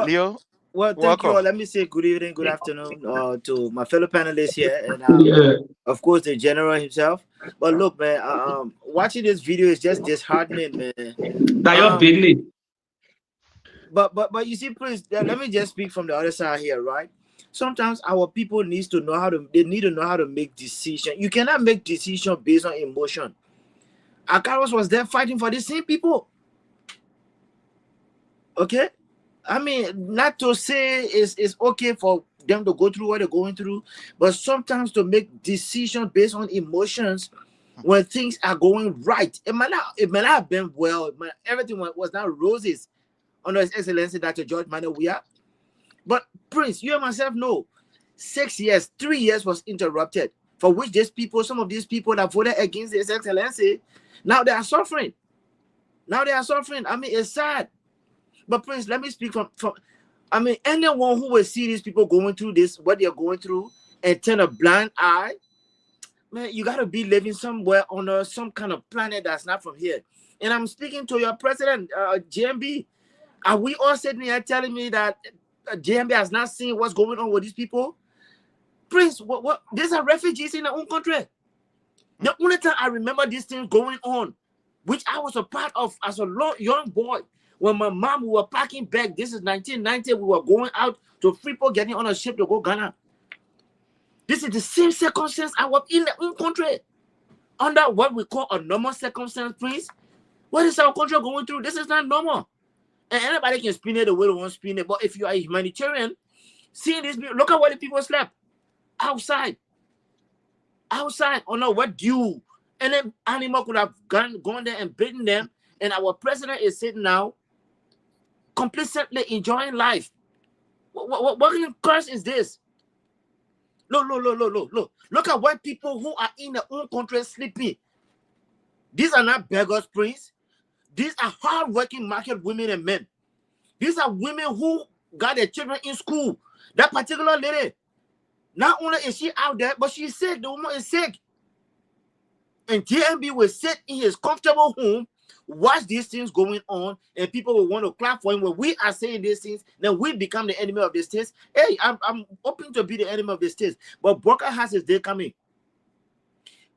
Leo. Well, thank welcome. you all. Let me say good evening, good afternoon to my fellow panelists here, and of course the general himself. But look, man, watching this video is just disheartening, man. But you see, Prince, let me just speak from the other side here, right? Sometimes our people need to know how to make decisions. You cannot make decisions based on emotion. Akaros was there fighting for the same people. Okay? I mean, not to say it's okay for them to go through what they're going through, but sometimes to make decisions based on emotions when things are going right. It might not have been well. Everything was not roses under His Excellency Dr. George Manuel Weah. But Prince, you and myself know 6 years, 3 years was interrupted, for which some of these people that voted against His Excellency, now they are suffering. I mean, it's sad. But Prince, let me speak from I mean, anyone who will see these people going through this, what they're going through, and turn a blind eye, man, you got to be living somewhere on some kind of planet that's not from here. And I'm speaking to your president, JMB. Are we all sitting here telling me that JMB has not seen what's going on with these people? Prince, what? These are refugees in their own country. The only time I remember these things going on, which I was a part of as a young boy, when my mom, we were packing back. This is 1990. We were going out to Freeport, getting on a ship to go Ghana. This is the same circumstance I was in their own country. Under what we call a normal circumstance, Prince. What is our country going through? This is not normal. And anybody can spin it the way they want to spin it. But if you are a humanitarian, seeing this, look at where the people slept. Outside on a wet dew. And then animal could have gone there and bitten them. And our president is sitting now complacently enjoying life. What kind of curse is this? Look. Look at where people who are in their own country sleeping. These are not beggars, Prince. These are hard-working market women and men. These are women who got their children in school. That particular lady, not only is she out there, but she's sick. The woman is sick. And JMB will sit in his comfortable home, watch these things going on, and people will want to clap for him. When we are saying these things, then we become the enemy of the states. Hey, I'm hoping to be the enemy of the states. But Booker has his day coming.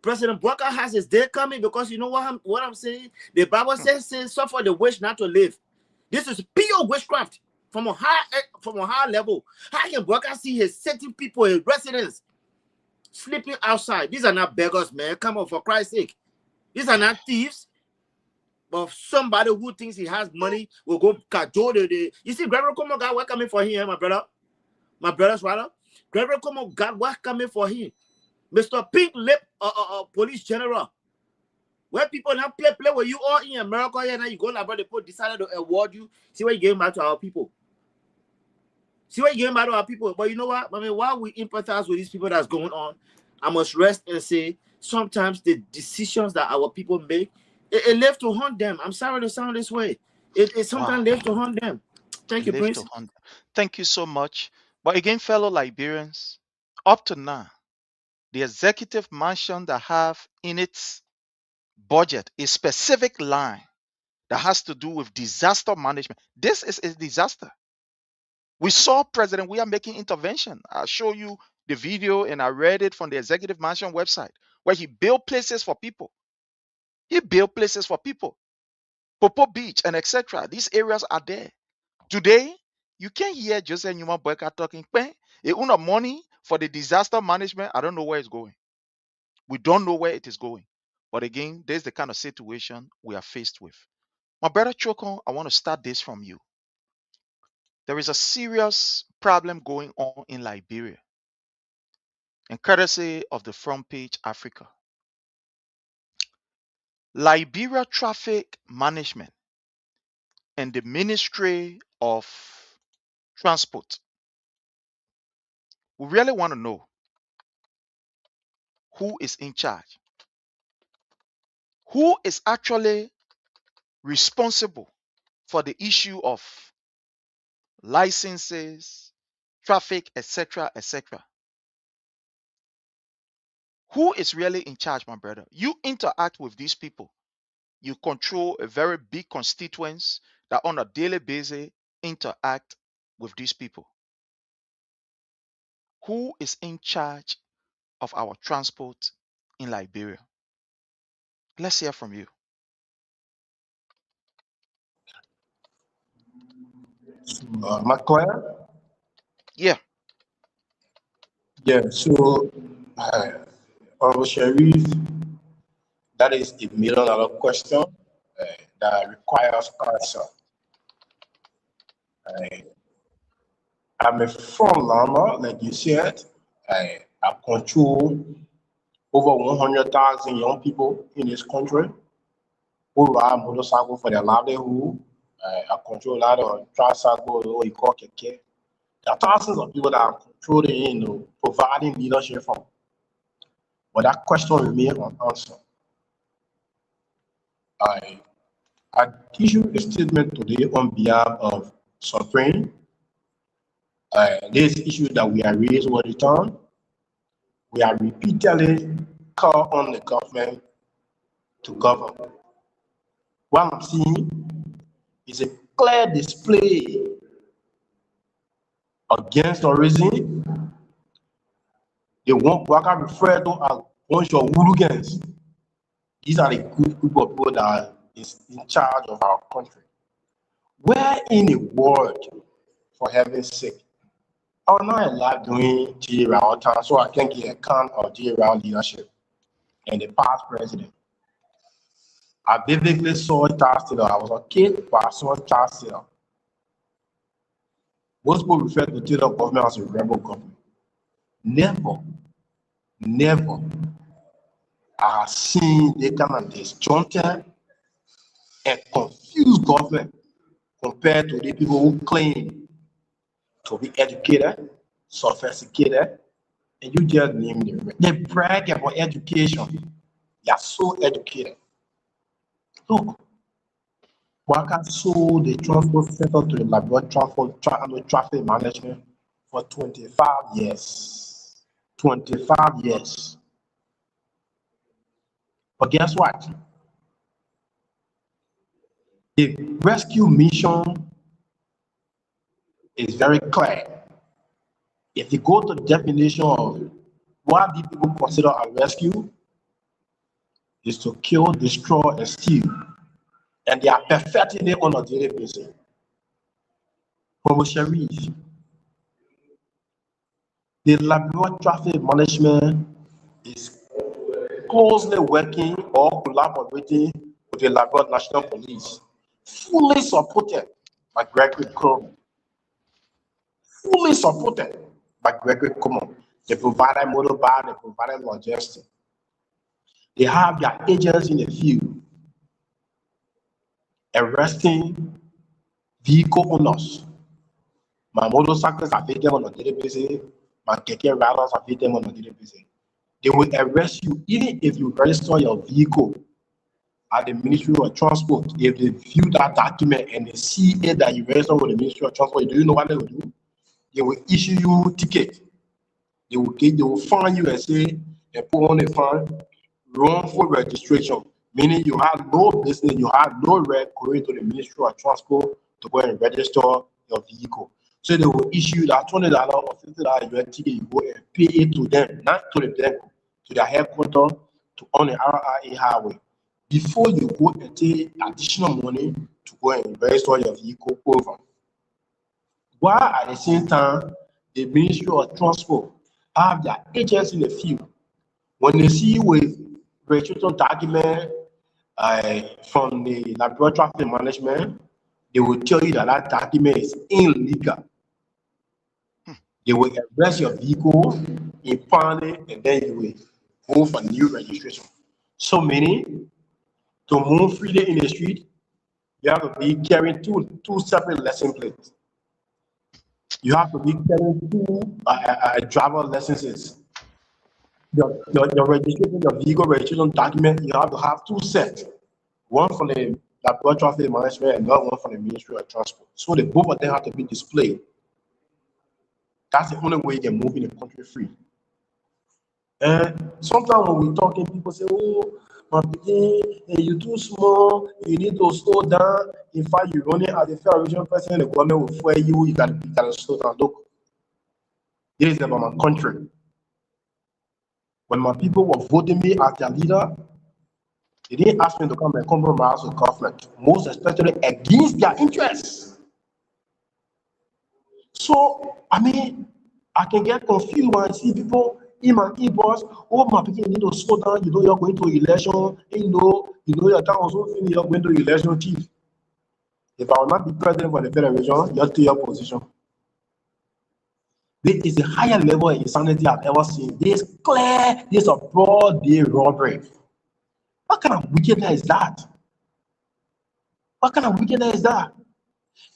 President Booker has his day coming, because you know what I'm saying? The Bible says suffer the wish not to live. This is pure witchcraft from a high level. How can Booker see his certain people, his residents, sleeping outside? These are not beggars, man. Come on, for Christ's sake. These are not thieves. But somebody who thinks he has money will go cajole the. You see, Gregory Como got what coming for him, my brother. My brother's brother. Gregory Como got what coming for him. Mr. Pink Lip, police general. Where people now play with you all in America, and now you go like, but the people decided to award you. See what you gave back to our people. See what you gave back to our people. But you know what? I mean, while we empathize with these people that's going on, I must rest and say sometimes the decisions that our people make, it lives to haunt them. I'm sorry to sound this way. It sometimes lives to haunt them. Thank you, Prince. Thank you so much. But again, fellow Liberians, up to now, the executive mansion that have in its budget a specific line that has to do with disaster management. This is a disaster. We saw President, we are making intervention. I'll show you the video and I read it from the executive mansion website where he built places for people. He built places for people. Popo Beach and etc. These areas are there. Today, you can't hear Joseph Newman Boyka talking. Enough money for the disaster management. I don't know where it's going. We don't know where it is going. But again, there's the kind of situation we are faced with. My brother Chokon, I want to start this from you. There is a serious problem going on in Liberia, and courtesy of the Front Page Africa. Liberia Traffic Management and the Ministry of Transport. We really want to know who is in charge. Who is actually responsible for the issue of licenses, traffic, etc., etc. Who is really in charge, my brother? You interact with these people. You control a very big constituents that on a daily basis interact with these people. Who is in charge of our transport in Liberia? Let's hear from you. Maclear? Yeah. Yeah, so, Honorable Sharif, that is a million-dollar question that requires answer. I'm a front runner, like you said. I control over 100,000 young people in this country who ride motorcycle for their livelihood. I control a lot of tricycle, what you call keke. There are thousands of people that are controlling, providing leadership from. But that question remains unanswered. I issued a statement today on behalf of Supreme. This issue that we are raised all the time. We are repeatedly called on the government to govern. What I'm seeing is a clear display against terrorism. They want what I refer to as a bunch of hooligans. These are the group of people that is in charge of our country. Where in the world, for heaven's sake, I was not alive during G. Rao time, so I can give account of G. Rao leadership and the past president. I vividly saw Charles Taylor. I was a kid, but I saw Charles Taylor. Most people refer to Taylor government as a rebel government. Never I have seen the kind of disjointed and confused government compared to the people who claim to be educated, sophisticated, and you just name them. They brag about education. They are so educated. Look, Waka sold the transport sector to the Liberia traffic management for 25 years. 25 years. But guess what? The rescue mission is very clear. If you go to the definition of what the people consider a rescue, is to kill, destroy, and steal. And they are perfecting it on a daily basis. Homo Sharif, the Liberia traffic management is closely working or collaborating with with the Labrador National Police, fully supported by Gregory Coleman. Fully supported by Gregory Coleman. They provided mobile, they provided logistics. They have their agents in the field arresting vehicle owners. My motorcycles are them on a daily basis. My keke riders are them on a daily basis. They will arrest you even if you register your vehicle at the Ministry of Transport. If they view that document and they see it that you register with the Ministry of Transport, do you know what they will do? They will issue you ticket. They will fine you and say, and put on a fine, wrongful registration, meaning you have no business, you have no right going to the Ministry of Transport to go and register your vehicle. So they will issue that $20 or $50 ticket, you go and pay it to them, not to the bank, to their headquarters, to on the RIA highway, before you go and take additional money to go and register your vehicle over. While at the same time, the Ministry of Transport have their agents in the field. When they see you with registration document from the Labrador Traffic Management, they will tell you that that document is illegal. They will arrest your vehicle, impound it, and then you will go for new registration. So many, to move freely in the street, you have to be carrying two separate license plates. You have to be carrying two driver licenses. Your registration, your vehicle registration document, you have to have two sets. One from the Labrador Traffic Management and another one from the Ministry of Transport. So the both of them have to be displayed. That's the only way you can move in the country free. And sometimes when we're talking, people say, oh, my begin, you're too small, you need to slow down. In fact, you're running as a federal president, the government will fire you, you gotta slow down. Look, this is about my country. When my people were voting me as their leader, they didn't ask me to come and compromise with government, most especially against their interests. So, I mean, I can get confused when I see people in my e-boss, oh, my people need to slow down, you know, you're going to election, and you know, your town also feel you're going to election chief. If I will not be president for the federation, you're to your position. This is the higher level of insanity I've ever seen. This is clear, this is a broad day robbery. What kind of wickedness is that? What kind of wickedness is that?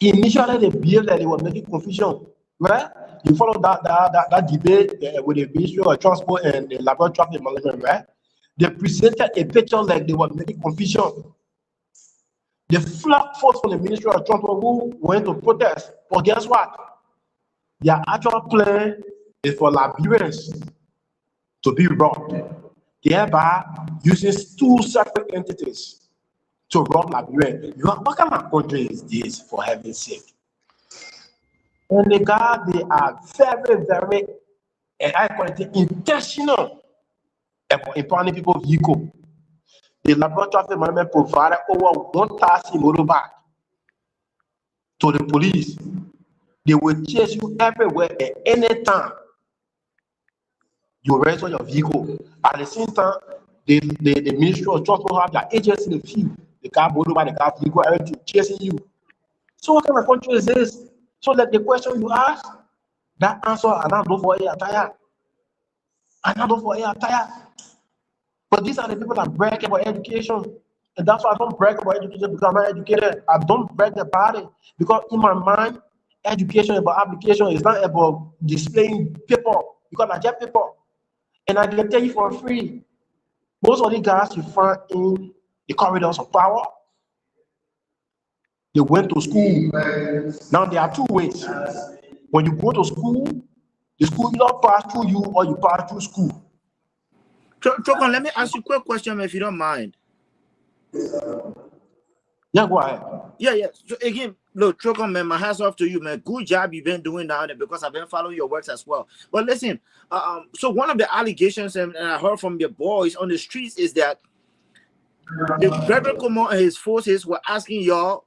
Initially, they behaved like they were making confusion, right? You follow that debate with the Ministry of Transport and the Labrador Traffic Management, right? They presented a picture like they were making confusion. They flocked folks from the Ministry of Transport who went to protest. But guess what? Their actual plan is for Liberians to be robbed, thereby using two separate entities to rob Liberia. What kind of country is this, for heaven's sake? And the guys, they are very, very, and I call it intentional in planning people's vehicle. The Labrador Traffic Management provided over 1,000 motorbikes to the police. They will chase you everywhere at any time. You register your vehicle. At the same time, the Ministry of Transport have their agents in the field. The car motorbike, the car vehicle, everything chasing you. So what kind of country is this? So like the question you ask, that answer, and I don't for a attire. And I don't for a attire. But these are the people that brag about education. And that's why I don't brag about education, because I'm not educated. I don't brag about it. Because in my mind, education about application is not about displaying paper. Because I get paper. And I can tell you for free. Most of the guys you find in the corridors of power, they went to school. Now there are two ways. When you go to school, the school either pass through you or you pass through school. Trokon, let me ask you a quick question if you don't mind. Yeah, go ahead. Yeah. So again, look, Trokon, man, my hats off to you, man. Good job you've been doing down there, because I've been following your works as well. But listen, so one of the allegations, and I heard from your boys on the streets, is that the Gregory Coleman and his forces were asking y'all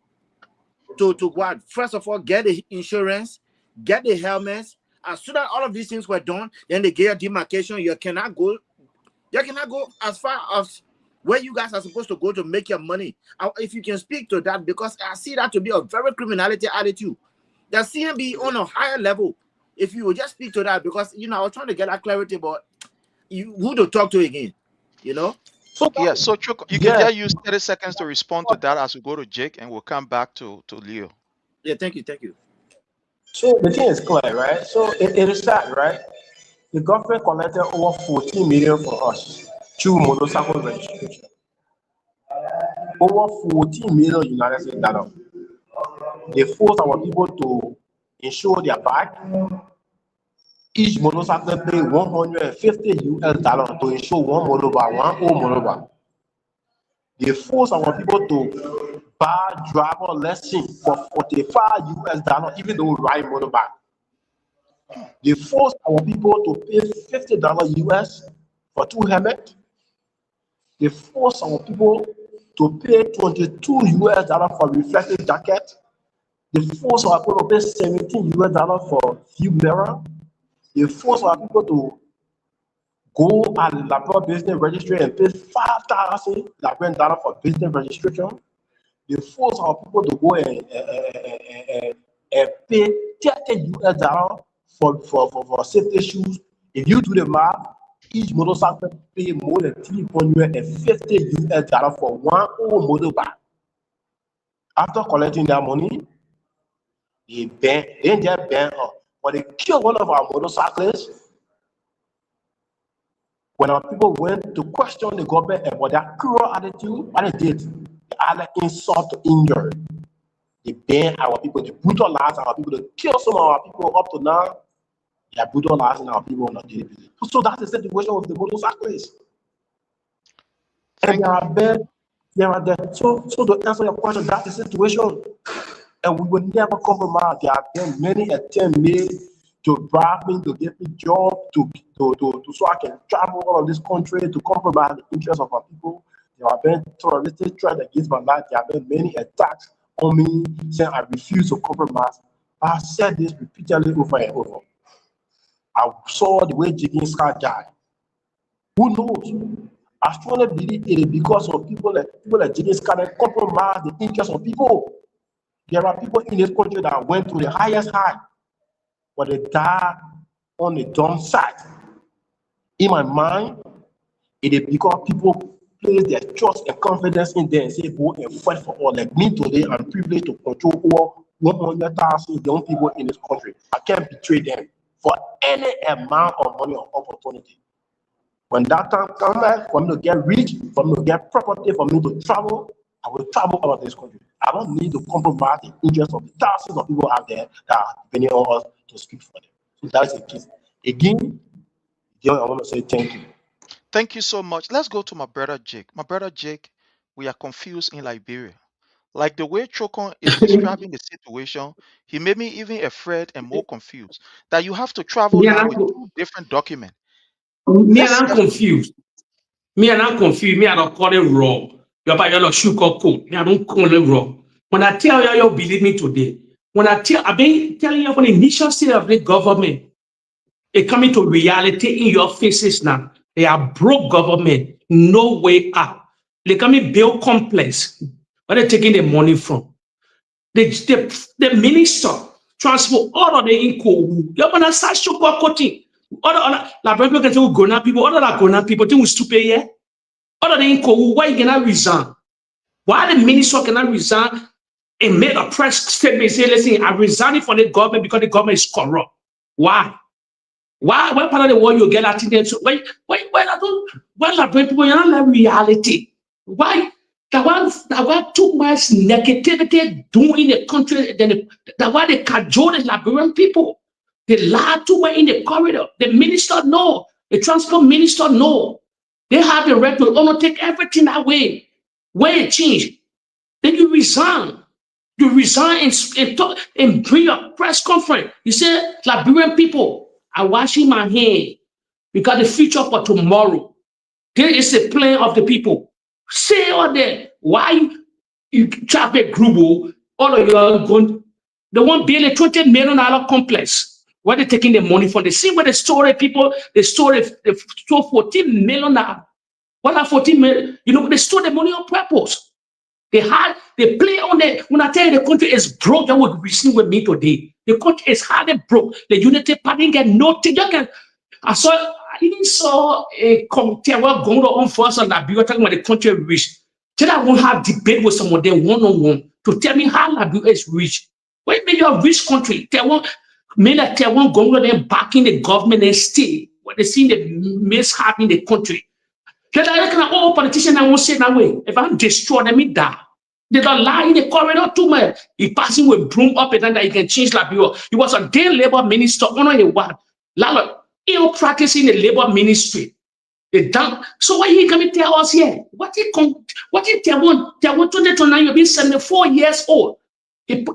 to what? First of all, get the insurance, get the helmets. As soon as all of these things were done, then they gave a demarcation. You cannot go as far as where you guys are supposed to go to make your money. If you can speak to that, because I see that to be a very criminality attitude. The CMB on a higher level. If you would just speak to that, because I was trying to get that clarity, but who to talk to again, So Choko, you can just use 30 seconds to respond to that as we go to Jake, and we'll come back to Leo. Yeah, thank you. So the thing is clear, right? So it is sad, right? The government collected over 14 million for us through motorcycle registration. Over 14 million United States dollars. They force our people to insure their bike. Each motorcycle pay $150 to insure one motorbike, one old motorbike. They force our people to buy driver lesson for $45 even though we ride motorbike. They force our people to pay $50 for 2 helmets. They force our people to pay $22 for reflective jacket. They force our people to pay $17 for view mirror. They force our people to go at the Labor business registry and pay $5,000 for business registration. They force our people to go and pay $30 for safety shoes. If you do the math, each motorcycle pay more than $350 for one old motorbike. After collecting that money, they didn't just ban us, but they killed one of our motorcyclists. When our people went to question the government about their cruel attitude, what they did, they added insult to injury. They banned our people, they brutalized our people, they killed some of our people up to now. They are brutalizing our people on a daily basis. So that's the situation with the motorcyclists. And there are there. So to answer your question, that's the situation. And we will never compromise. There have been many attempts made to bribe me, to get me job, so I can travel all of this country, to compromise the interests of our people. There have been terroristic threats against my life. There have been many attacks on me, saying I refuse to compromise. I said this repeatedly over and over. I saw the way Jigging Sky died. Who knows? I strongly believe it is because of people like Jigging Sky that compromise the interests of people. There are people in this country that went to the highest high, but they died on the dumb side. In my mind, it is because people place their trust and confidence in them and say, go and fight for all. Like me today, I'm privileged to control over 100,000 young people in this country. I can't betray them for any amount of money or opportunity. When that time comes back, for me to get rich, for me to get property, for me to travel, I will travel out of this country. I don't need to compromise the interests of the thousands of people out there that are depending on us to speak for them. So that's the case. Again, I want to say thank you. Thank you so much. Let's go to my brother Jake. My brother Jake, we are confused in Liberia. Like the way Chokon is describing the situation, he made me even afraid and more confused. That you have to travel now with 2 different documents. Me and I'm confused. Me, I don't call it raw. You're about your sugar coat. Me, I don't call it raw. When I tell you, you believe me today. I've been telling you from the initial stage of the government, it coming to reality in your faces now. They are broke government, no way out. They coming build complex. Where they taking the money from? The minister transfer all of the inco. You're gonna start sugar coating. All the people can say Gona people, all of the Gona people think we stupid here. All of the inco, why you cannot resign? Why the minister cannot resign and make a press statement say, listen, I'm resigning from the government because the government is corrupt. Why? Why part of the world you get attendance? Why the people you're not like reality? Why that one too much negativity doing the country, then that why they cajole the Liberian people. They lie too much in the corridor. The minister no, the transport minister no. They have the right to take everything away. When it change, then you resign. You resign and talk and bring a press conference. You say, Liberian people are washing my hand because the future for tomorrow. There is a plan of the people. Say all that. Why you traffic group, all of you are going, they want build a $20 million complex. Where they taking the money from? They see where they store people, they store $14 million. What are 14 million? You know, they stole the money on purpose. They play on the, when I tell you the country is broke, that would reason with me today. The country is hardly broke. The Unity Party get nothing. I even saw a committee going on for us on that we were talking about the country rich. Till I won't have debate with some of them one-on-one to tell me how Liberia is rich. When you are a rich country, they won't go them backing the government and stay. When they see the mishap in the country. Because I reckon all politicians I won't say that way. If I'm destroyed, let me die. They don't lie in the corridor too much. He passing with broom up and down that he can change Liberia. He was a day labor minister, on a what? Lalo, ill practicing the labor ministry. They done. So why he coming tell us here? What he tell one 2029, you'll be 74 years old. He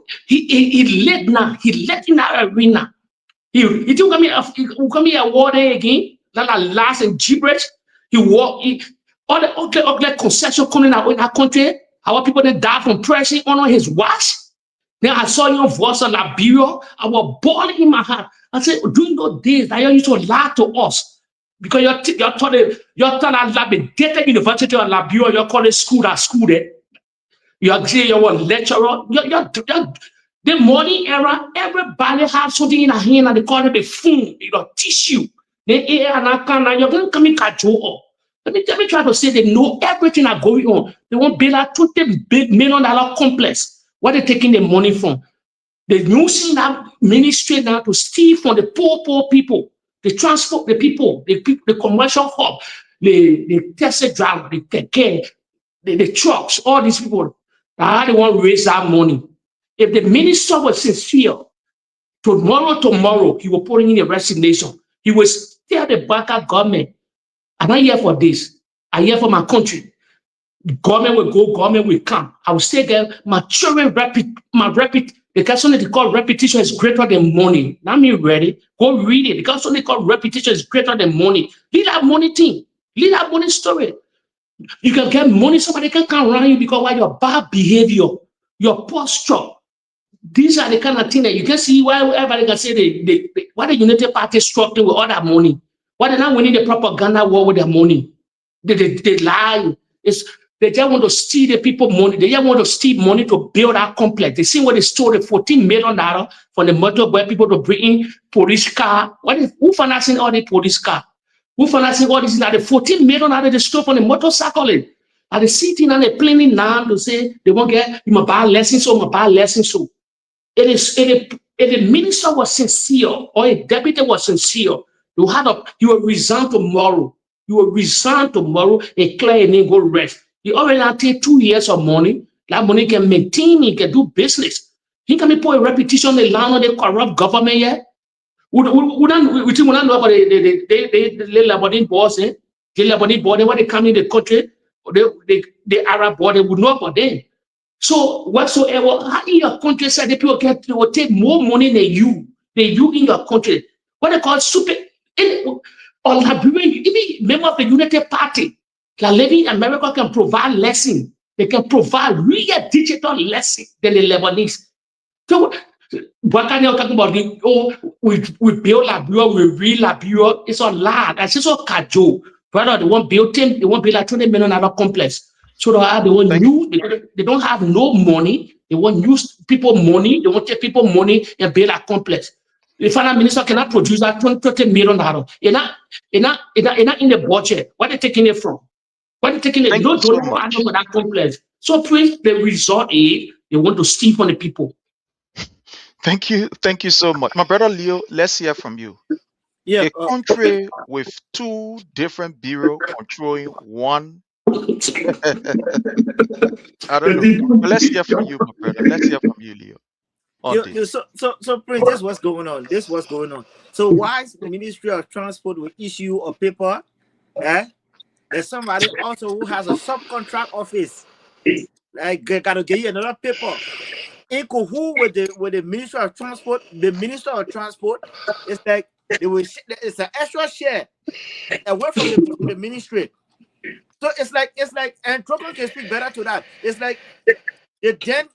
led now. He led in that arena. He took me a water again. That last and gibberish. He all the ugly concession coming out in our country. Our people that die from pressing on his watch. Then I saw your voice on Liberia. I was bawling in my heart. I said, during those days, that you used to lie to us. Because you're taught at Data University of Liberia, you're called school there. You're a lecturer. The money era, everybody has something in their hand and they call it a phone, tissue. You're going to come in control. Let me try to say they know everything that's going on. They want to build a $20 million complex. Where they taking the money from? They're using that ministry now to steal from the poor people. They transport the people, the commercial hub, the taxi driver, the take the trucks, all these people. How they want to raise that money. If the minister was sincere, tomorrow, he will put in a resignation. He will tell the backup government, I'm not here for this. I'm here for my country. Government will go, government will come. I will say that my children the person they call repetition is greater than money. Now me ready. Go read it. The person they call repetition is greater than money. Leave that money thing. Leave that money story. You can get money, somebody can come around you because of your bad behavior, your posture. These are the kind of things that you can see why everybody can say why the United Party is struggling with all that money. Why they're not winning the propaganda war with their money. They lie. They just want to steal the people money. They just want to steal money to build that complex. They see what they stole the $14 million from the motorboy people to bring in police car. Who financing all the police car? Who financing all this? Now the $14 million they stole from the motorcycle. And they sitting and they planning now to say they won't get you buy lessons so. If the minister was sincere or a deputy was sincere, you will resign tomorrow. You will resign tomorrow and clear and then go rest. You already take 2 years of money. That money can maintain, he can do business. He can put a repetition the land of the corrupt government yet. We don't know about the Lebanese boss, the Lebanese board, when they come in the country, the Arab board, they would know about them. So whatsoever, how in your country said the people they will take more money than you in your country. What they call super or Liberian, even member of the United Party, that living in America can provide lesson. They can provide real digital lesson than the Lebanese. So what kind of talking about we build Liberia, we read Liberia, it's a lie. That's just a cajole. Brother, they won't build like $20 million complex. So they don't have no money. They won't use people money. They won't take people money and build a complex. The finance minister cannot produce that $20 million. You're not in the budget. Where are they taking it from? Where are they taking it? Thank You you so don't much. for that complex. So please, the result is they want to steal from the people. Thank you so much. My brother Leo, let's hear from you. Yeah. A country with two different bureaux controlling one. I don't know. But let's hear from you, my brother. Let's hear from you, Leo, on this. So Prince, this is what's going on. So why Ministry of Transport will issue a paper? There's somebody also who has a subcontract office. Like gotta get you another paper. In cahoots with the Ministry of Transport. The Minister of Transport is like it's an extra share away from the ministry. So it's like, and Trocon can speak better to that. It's like the then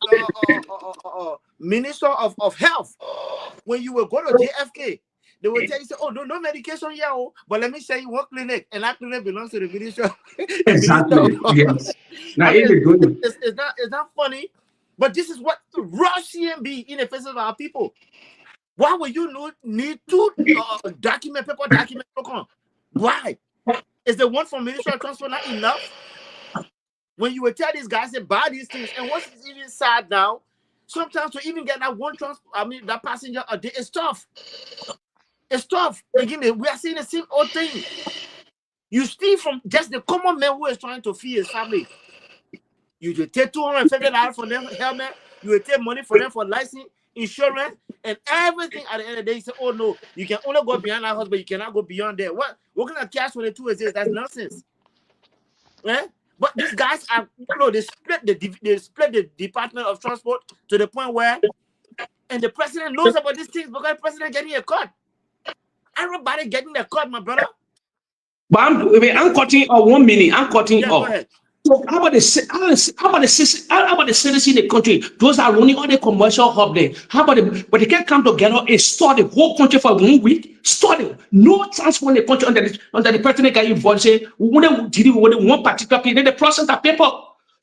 Minister of Health. When you will go to JFK, They will tell you, say, oh, no medication here, oh, but let me say you one clinic, and that clinic belongs to the ministry, the minister Exactly. of health. Yes. Now, I mean, in the doing. it's not funny, but this is what raw CMB in the faces of our people. Why would you need two paper document token? Why? Is the one from Ministry of Transport not enough? When you would tell these guys to buy these things, and what's even sad now, sometimes to even get that that passenger a day is tough. It's tough. Again, we are seeing the same old thing. You steal from just the common man who is trying to feed his family. You just take $250 for them helmet. You will take money for them for license, insurance, and everything. At the end of the day, you say, "Oh no, you can only go beyond that house, but you cannot go beyond there." What kind of catch 22 is this? That's nonsense. Eh? But these guys are, they split the Department of Transport to the point where, and the president knows about these things because the president getting a cut. Everybody getting a cut, my brother. But I'm cutting off 1 minute. I'm cutting Yeah, go off. ahead. So how about the citizens in the country? Those are running all the commercial hub there. How about them? But they can come together and store the whole country for 1 week. Store them. No transport in the country under the president get involved. Say we want to one particular place. Then the process of paper.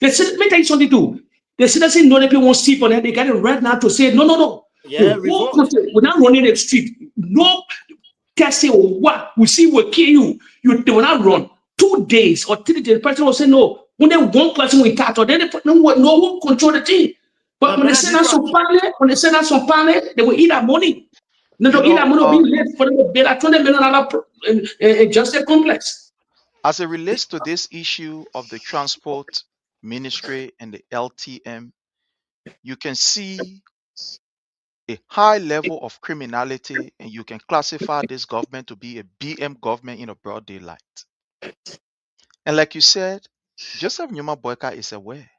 Let me tell you something too. The citizens know that people won't see for them. They get it right now to say no. Yeah, The whole revolt. country, we're not running the street. No. Can say, oh, what we see will kill you. They will not run 2 days or 3 days. The person will say no. When they one person will touch, or then no one control the thing. But when they send us some panel, they will eat our money. No, they eat our money will be left for them to build a $20 million justice complex. As it relates to this issue of the transport ministry and the LTM, you can see a high level of criminality, and you can classify this government to be a BM government in a broad daylight. And like you said, Joseph Numa Boyka is aware.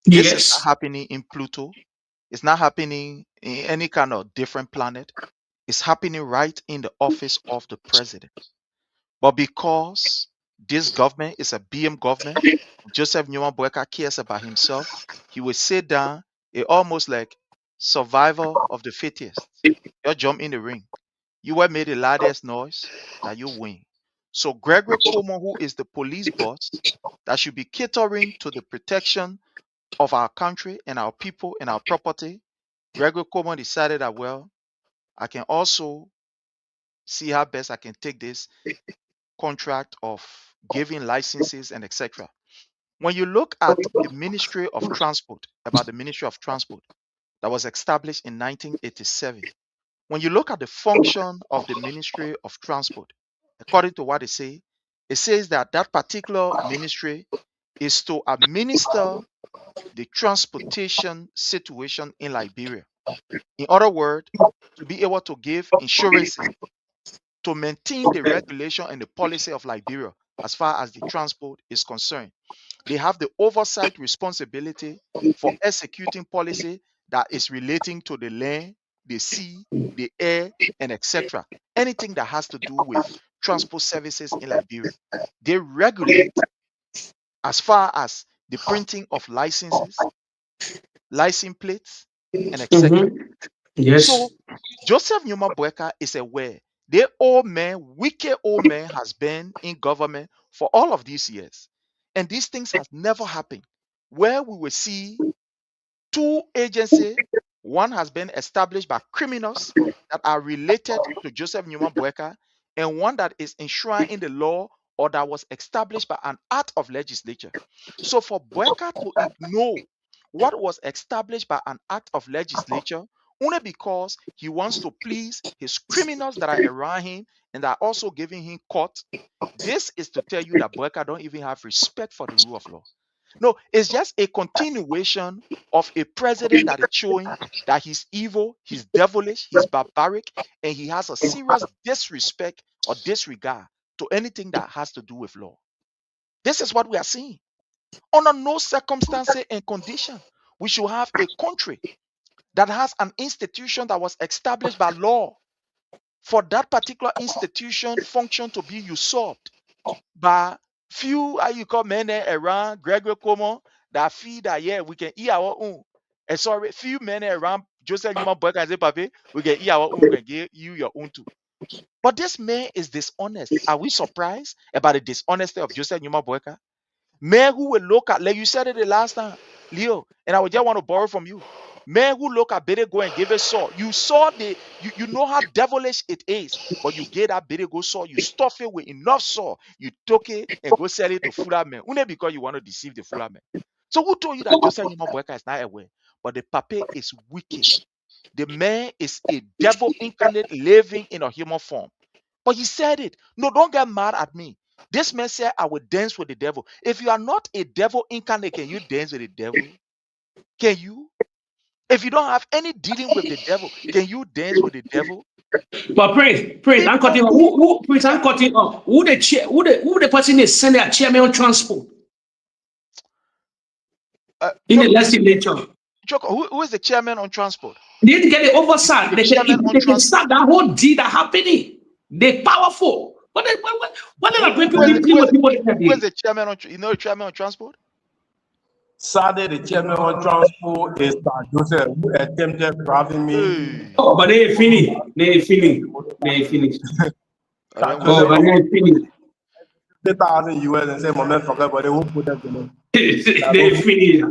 This is not Yes. happening in Pluto. It's not happening in any kind of different planet. It's happening right in the office of the president. But because this government is a BM government, Joseph Numa Boyka cares about himself, he will sit down, almost like survival of the fittest. You jump in the ring. You have made the loudest noise that you win. So Gregory Como, who is the police boss, that should be catering to the protection of our country and our people and our property, Gregory Como decided that, well, I can also see how best I can take this contract of giving licenses and etc. When you look at the Ministry of Transport, about the Ministry of Transport that was established in 1987, when you look at the function of the Ministry of Transport, according to what it says that that particular ministry is to administer the transportation situation in Liberia. In other words, to be able to give insurances, to maintain the regulation and the policy of Liberia as far as the transport is concerned. They have the oversight responsibility for executing policy that is relating to the land, the sea, the air, and etc. Anything that has to do with transport services in Liberia. They regulate as far as the printing of licenses, license plates, and etc. Yes. So Joseph Numa Boyka is aware. The old man, wicked old man, has been in government for all of these years. And these things has never happened. Where we will see two agencies, one has been established by criminals that are related to Joseph Numa Boyka, and one that is enshrined in the law or that was established by an act of legislature. So for Boyka to ignore what was established by an act of legislature only because he wants to please his criminals that are around him and are also giving him court, this is to tell you that Boyka don't even have respect for the rule of law. No, it's just a continuation of a president that is showing that he's evil, he's devilish, he's barbaric, and he has a serious disrespect or disregard to anything that has to do with law. This is what we are seeing. Under no circumstances and condition, we should have a country that has an institution that was established by law. For that particular institution function to be usurped by few, how you call men around Gregory Como that feel that, yeah, we can eat our own. And sorry, few men around Joseph Newman Burke and say, Papi, we can eat our own, we can give you your own too. But this man is dishonest. Are we surprised about the dishonesty of Joseph Numa Boyka? Men who will look at, like you said it the last time, Leo, and I would just want to borrow from you. Men who look at better go and give it saw. You saw you know how devilish it is, but you get that better go saw, you stuff it with enough saw, you took it and go sell it to Fulham men. Only because you want to deceive the Fulham men. So who told you that Joseph Numa Boyka is not aware? But the papa is wicked. The man is a devil incarnate living in a human form. But he said it. No, don't get mad at me. This man said, I will dance with the devil. If you are not a devil incarnate, can you dance with the devil? Can you? If you don't have any dealing with the devil, can you dance with the devil? But Prince, I'm cutting off. Prince, I'm cutting off. Who the person is sending a chairman on transport in the legislature? Who is the chairman on transport? They didn't get the oversight. The They can start that whole deed that happening. They're powerful. What are the people with people? Who is the chairman on? You know the chairman on transport? Saturday, the chairman on transport is Joseph, who attempted robbing me. Oh, but they finished. They finished. Oh, but they finished. 50,000 US and say, my man forgot, but they won't put that in it. They finished.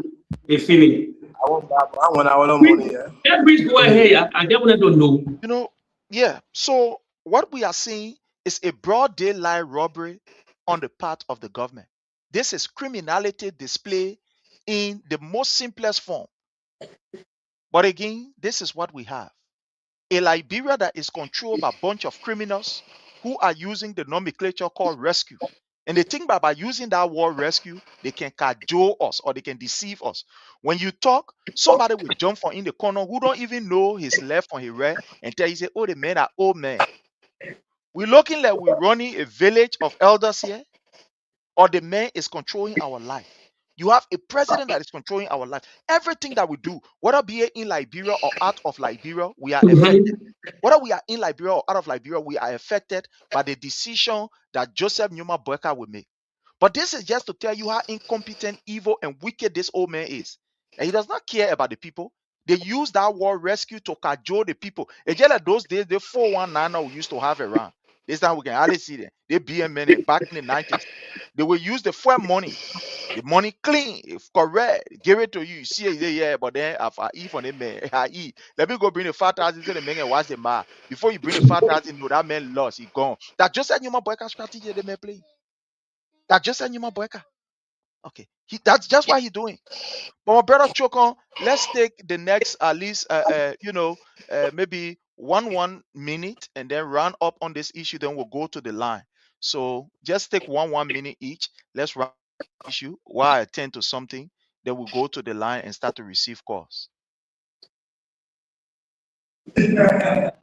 They finished. I want our money, yeah. Every go ahead, I don't know. You know, yeah. So what we are seeing is a broad daylight robbery on the part of the government. This is criminality displayed in the most simplest form. But again, this is what we have. A Liberia that is controlled by a bunch of criminals who are using the nomenclature called rescue. And they think by using that word rescue, they can cajole us or they can deceive us. When you talk, somebody will jump from in the corner who don't even know his left from his right and tell you, say, oh, the men are old men. We're looking like we're running a village of elders here, or the man is controlling our life. You have a president that is controlling our life. Everything that we do, whether be it in Liberia or out of Liberia, we are affected. Whether we are in Liberia or out of Liberia, we are affected by the decision that Joseph Numa Boyka will make. But this is just to tell you how incompetent, evil, and wicked this old man is. And he does not care about the people. They use that word rescue to cajole the people. It's just like those days, the 419 we used to have around. This time we can hardly see them. They BM back in the 90s. They will use the fuel money. The money clean, if correct, give it to you. You see it, yeah, but then if I eat from the man, I eat. Let me go bring the 5,000 to the man and watch the man. Before you bring the 5,000, no, that man lost, he gone. That just a Numa Boyka strategy the man play. That just a Numa Boyka. Okay, that's just what he's doing. But my brother Chokon, let's take the next at least maybe one minute and then run up on this issue. Then we'll go to the line. So just take one minute each. Let's run issue while I attend to something. Then we'll go to the line and start to receive calls.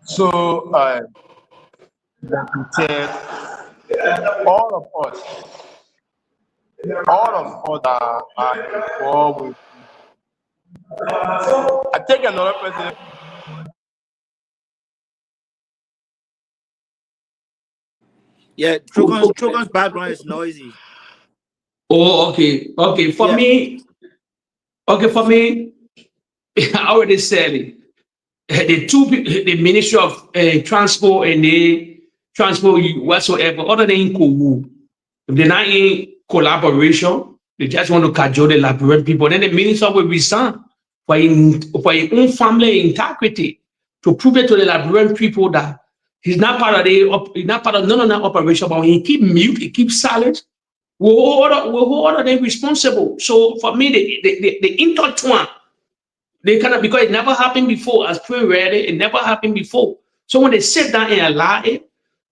So, like you said, all of us are involved with. I take another president. Yeah, Trogon's background is noisy. Oh, okay. For me, I already said it. The Ministry of Transport and the Transport whatsoever, other than Kowu, if they're not in collaboration, they just want to cajole the Liberian people. Then the minister will resign for his own family integrity to prove it to the Liberian people that he's not part of none of that operation, but he keep mute, he keep silent. We'll hold them responsible. So for me, the intertwine. They cannot, because it never happened before. As pre read it never happened before. So when they sit down and allow it,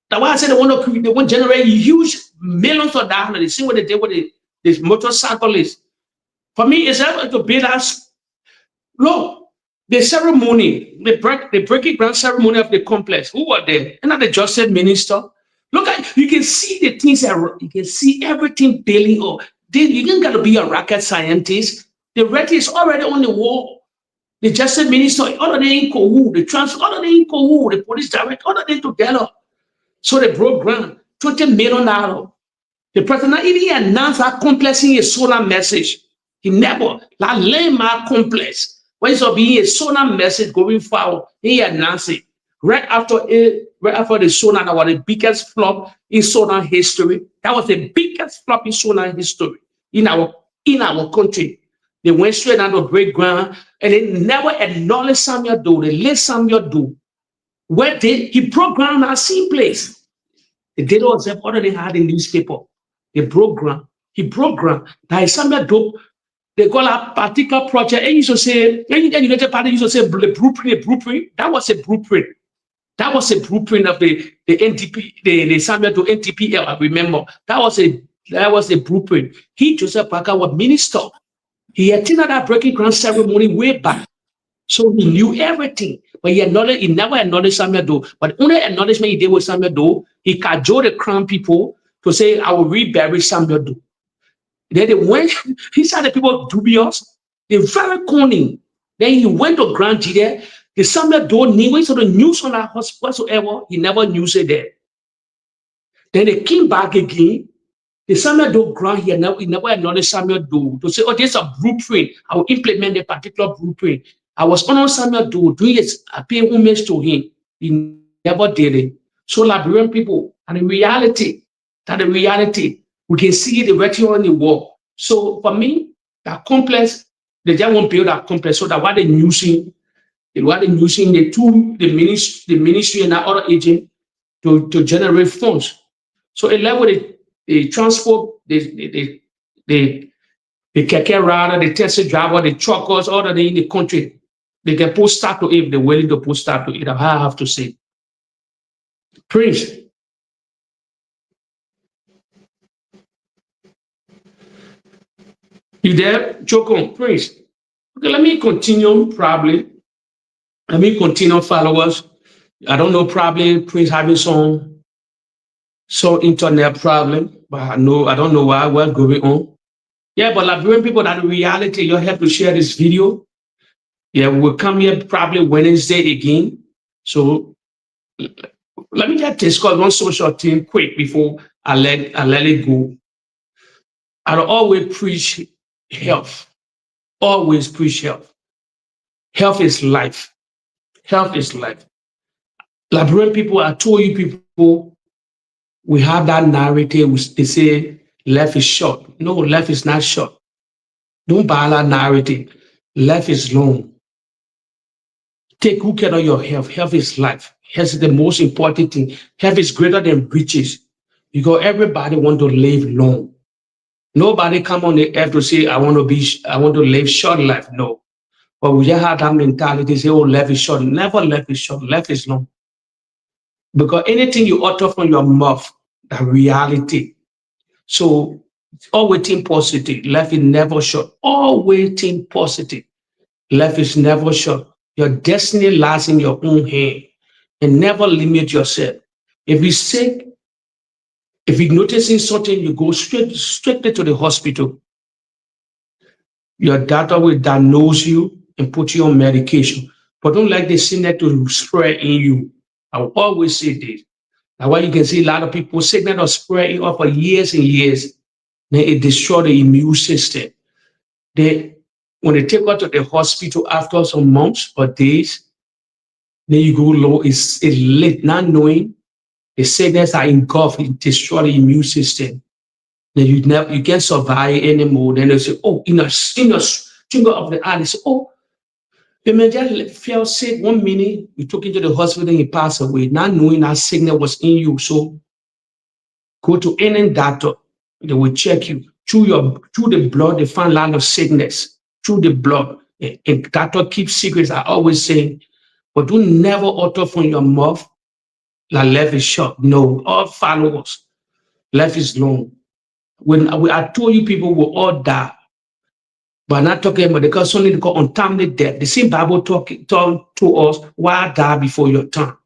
that's why I said they want to generate huge millions of dollars. They see what they did with this motorcyclist. For me, it's able to build us. Look, the ceremony, the breaking ground ceremony of the complex. Who were there? And not the justice minister. Look at, you can see the things you can see everything building up. You don't got to be a rocket scientist. The red is already on the wall. The justice minister, all of them in Kowu, all of them in Kowu, the police director, all of them together. So they broke ground, $20 million. The president even announced that complex in a solar message. He never, that landmark complex, when it's being a solar message going forward, he announced it. Right after right after the Sona, that was the biggest flop in Sona history. That was the biggest flop in Sona history in our country. They went straight down to break ground and they never acknowledged Samuel Doe. They let Samuel Doe. Where he broke ground at same place. The data was already had in newspaper. They broke ground. He broke ground. Now Samuel Doe, they call a particular project. And used to say, and United Party used to say the blueprint. That was a blueprint. That was a blueprint of the NDP, the Samuel Doe NTPL. I remember that was a blueprint. He, Joseph Parker, was minister. He attended that breaking ground ceremony way back. So he knew everything. But he never acknowledged Samuel Doe. But the only acknowledgement he did with Samuel Doe, he cajoled the crown people to say, I will rebury Samuel Doe. Then they went, he said the people dubious, they're very cunning. Then he went to Grand G there. The Samuel Doe knew it, so the news on that whatsoever, he never knew it there. Then they came back again. The Samuel Doe grant here now, he never acknowledged Samuel Doe to say, oh, there's a blueprint. I will implement a particular blueprint. I was honoring Samuel Doe, doing it, I pay homage to him. He never did it. So Liberian people, and the reality, we can see the writing on the wall. So for me, that complex, they just won't build that complex so that what they're using the ministry and other agent to generate funds. So a level the transport, the keke rider, the taxi driver, the truckers, all that in the country, they can put start to it if they're willing to put start to it. I have to say. Prince. You there? Joko, Prince. Okay, let me continue followers. I don't know, probably Prince having some internet problem, but I don't know what's going on. Yeah, but Liberian people, that reality, you have to share this video. Yeah, we'll come here probably Wednesday again. So let me just discuss one social thing quick before I let it go. I'll always preach health. Always preach health. Health is life. Health is life. Liberian people, I told you people, we have that narrative. They say life is short. No, life is not short. Don't buy that narrative. Life is long. Take good care of your health. Health is life. Health is the most important thing. Health is greater than riches because everybody want to live long. Nobody come on the earth to say, I want to live short life. No. But we just have that mentality, say, oh, life is short. Never life is short. Life is long. Because anything you utter from your mouth, the reality. So always think positive. Life is never short. Always think positive. Life is never short. Your destiny lies in your own hand. And never limit yourself. If you're sick, if you're noticing something, you go straight to the hospital. Your doctor will diagnose you and put you on medication. But don't let the sickness to spread in you. I will always say this. That's why you can see a lot of people sickness are spreading up for years and years. Then it destroys the immune system. When they take you to the hospital after some months or days, then you go low, it's late, not knowing the sickness are engulfed, it destroy the immune system. Then you can't survive anymore. Then they say, oh, in a twinkle of the eye, they say, oh, the man just fell sick 1 minute, you took him to the hospital and he passed away, not knowing that sickness was in you. So go to any doctor, they will check you. Through the blood, they find a lot of sickness. Through the blood. And doctor keep secrets, I always say, but do never utter from your mouth that life is short. No, all followers, life is long. When I told you people will all die, but I'm not talking about because something they call untimely death. The same Bible talk to us, why die before your time?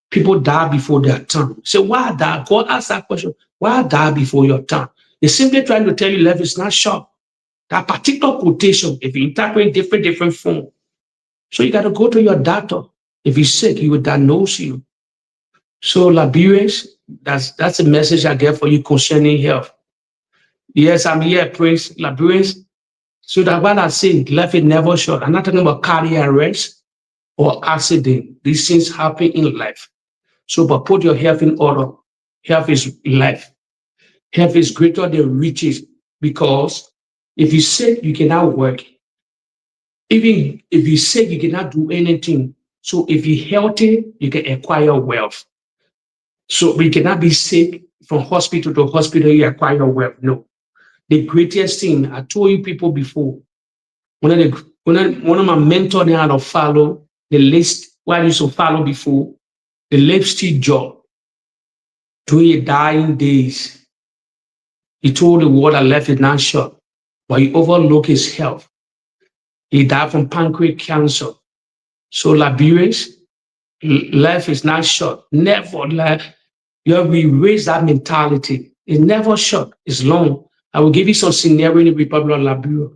People die before their time. So why die? God asked that question, why die before your time? They're simply trying to tell you life is not short. That particular quotation, if you interpret different form. So you got to go to your doctor. If you're sick, he will diagnose you. So Liberians, that's a message I get for you concerning health. Yes, I'm here, Prince. Liberians. So that what I say, life is never short. I'm not talking about cardiac arrest or accident. These things happen in life. So, but put your health in order. Health is life. Health is greater than riches because if you're sick, you cannot work. Even if you're sick, you cannot do anything. So if you're healthy, you can acquire wealth. So we cannot be sick from hospital to hospital, you acquire wealth. No. The greatest thing, I told you people before, one of my mentors they had to follow the list what I used to follow before, the lipstick job during his dying days. He told the world I left is not short, but he overlooked his health. He died from pancreatic cancer. So Liberians, life is not short. Never life. You have to raise that mentality. It's never short. It's long. I will give you some scenario in the Republic of Liberia.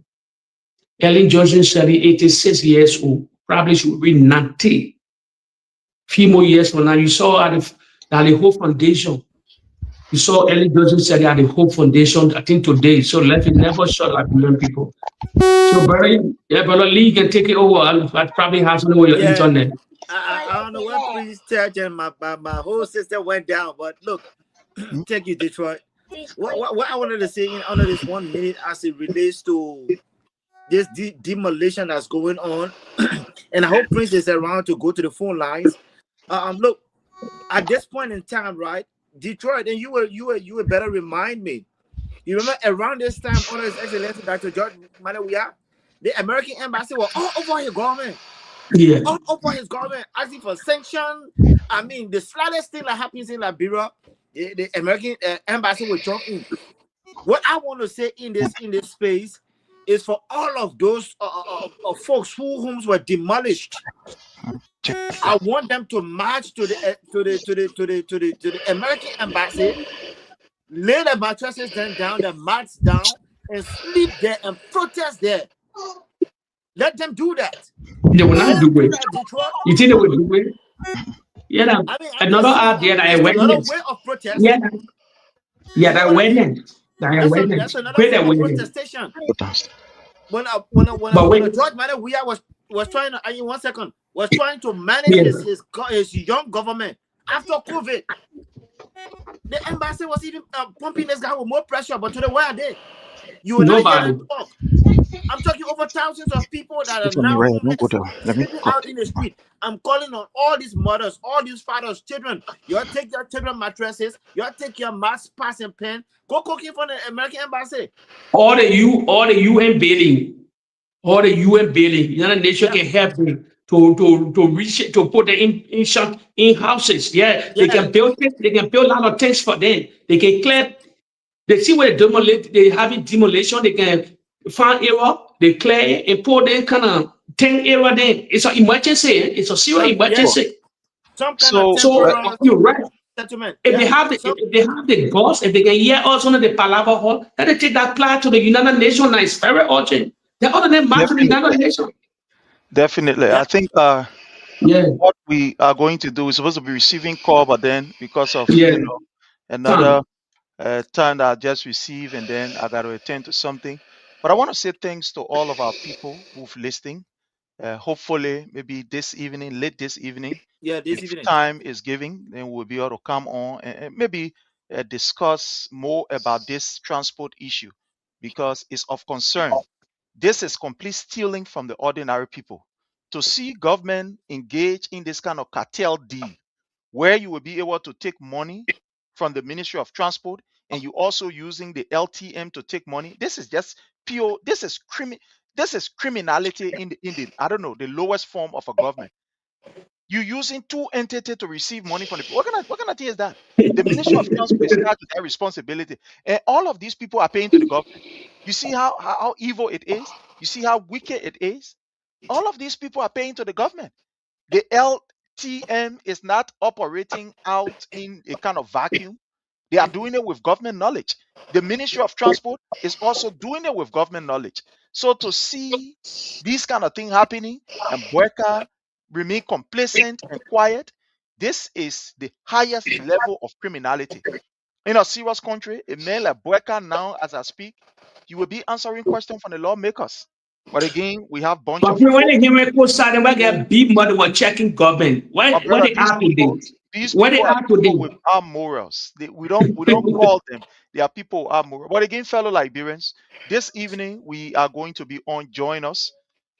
Ellen Johnson said 86 years old. Probably should be 90. Few more years from now, you saw at the Hope Foundation. You saw Ellen Johnson said at the Hope Foundation, I think today. So life is never short, Liberian people. So, brother Lee, you can take it over. I probably have something with your internet. I don't know what priest church and my whole system went down, but look, thank you, Detroit. What I wanted to say in under this 1 minute as it relates to this demolition that's going on, and I hope Prince is around to go to the phone lines. Look, at this point in time, right, Detroit, and you will better remind me. You remember around this time, under His Excellency Dr. George Manawiya, the American embassy was all over his government. Yeah. All over his government, asking for sanction. I mean, the slightest thing that happens in Liberia, the American embassy will jump in. What I want to say in this space is for all of those folks whose homes were demolished. I want them to march to the American embassy, lay the mattresses down, the mats down, and sleep there and protest there. Let them do that. They will not do it. Detroit. You think they will do it? Yeah, another out there that awareness. Way of protest. Yeah, that awareness. That's another form of protestation. When George Manawiya was trying to, was trying to manage his young government after COVID, the embassy was even pumping this guy with more pressure. But today, where are they? You will not hear them talk. I'm talking over thousands of people that are now sleeping out in the street. I'm calling on all these mothers, all these fathers, children. You all take your children mattresses. You all take your mask, pass, and pen. Go cooking for the American embassy. All the UN building, United Nations can help them to reach to put the in houses. Yeah, they can build it. They can build a lot of things for them. They can clear. They see where they having demolition. They can find area, they clear it and put them kind of thing area there. It's an emergency. It's a serious emergency. Some kind of temporary you're right. settlement. If they have the boss, if they can hear us under the Palaver Hall, then they take that plan to the United Nations. Now it's very urgent. The other than march to the United Nations. Definitely. I think what we are going to do is supposed to be receiving call, but then because of another time that I just received, and then I got to attend to something. But I want to say thanks to all of our people who've listening. Hopefully, maybe late this evening, if time is giving, then we'll be able to come on and maybe discuss more about this transport issue because it's of concern. This is complete stealing from the ordinary people. To see government engage in this kind of cartel deal, where you will be able to take money from the Ministry of Transport and you also using the LTM to take money. This is just pure. This is criminality in the I don't know, the lowest form of a government. You using two entities to receive money from the people. What kind of thing is that? The Ministry of Transport is charged with that responsibility, and all of these people are paying to the government. You see how evil it is. You see how wicked it is. All of these people are paying to the government. The LTM is not operating out in a kind of vacuum. They are doing it with government knowledge. The Ministry of Transport is also doing it with government knowledge. So to see these kind of thing happening and Boyka remain complacent and quiet, this is the highest level of criminality. In a serious country, a man like Boyka now, as I speak, he will be answering questions from the lawmakers. But again, we have bunch But of when they hear me side, they get big money were checking government. Why they have to do? These What they people are are people today. with our morals. We don't call them. They are people with our moral. But again, fellow Liberians, this evening we are going to be on. Join us.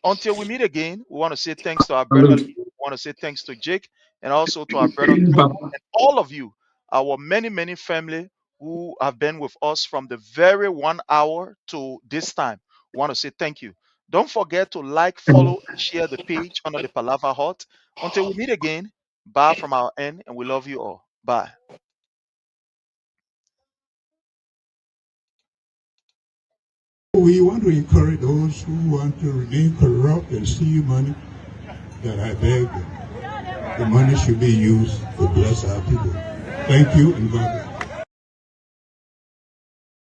Until we meet again, we want to say thanks to our brother Lee. We want to say thanks to Jake and also to our brother Tony and all of you, our many family who have been with us from the very 1 hour to this time. We want to say thank you. Don't forget to like, follow, and share the page under the Palava Hut. Until we meet again, bye from our end, and we love you all. Bye. We want to encourage those who want to remain corrupt and steal money, that I beg them. The money should be used to bless our people. Thank you and God bless.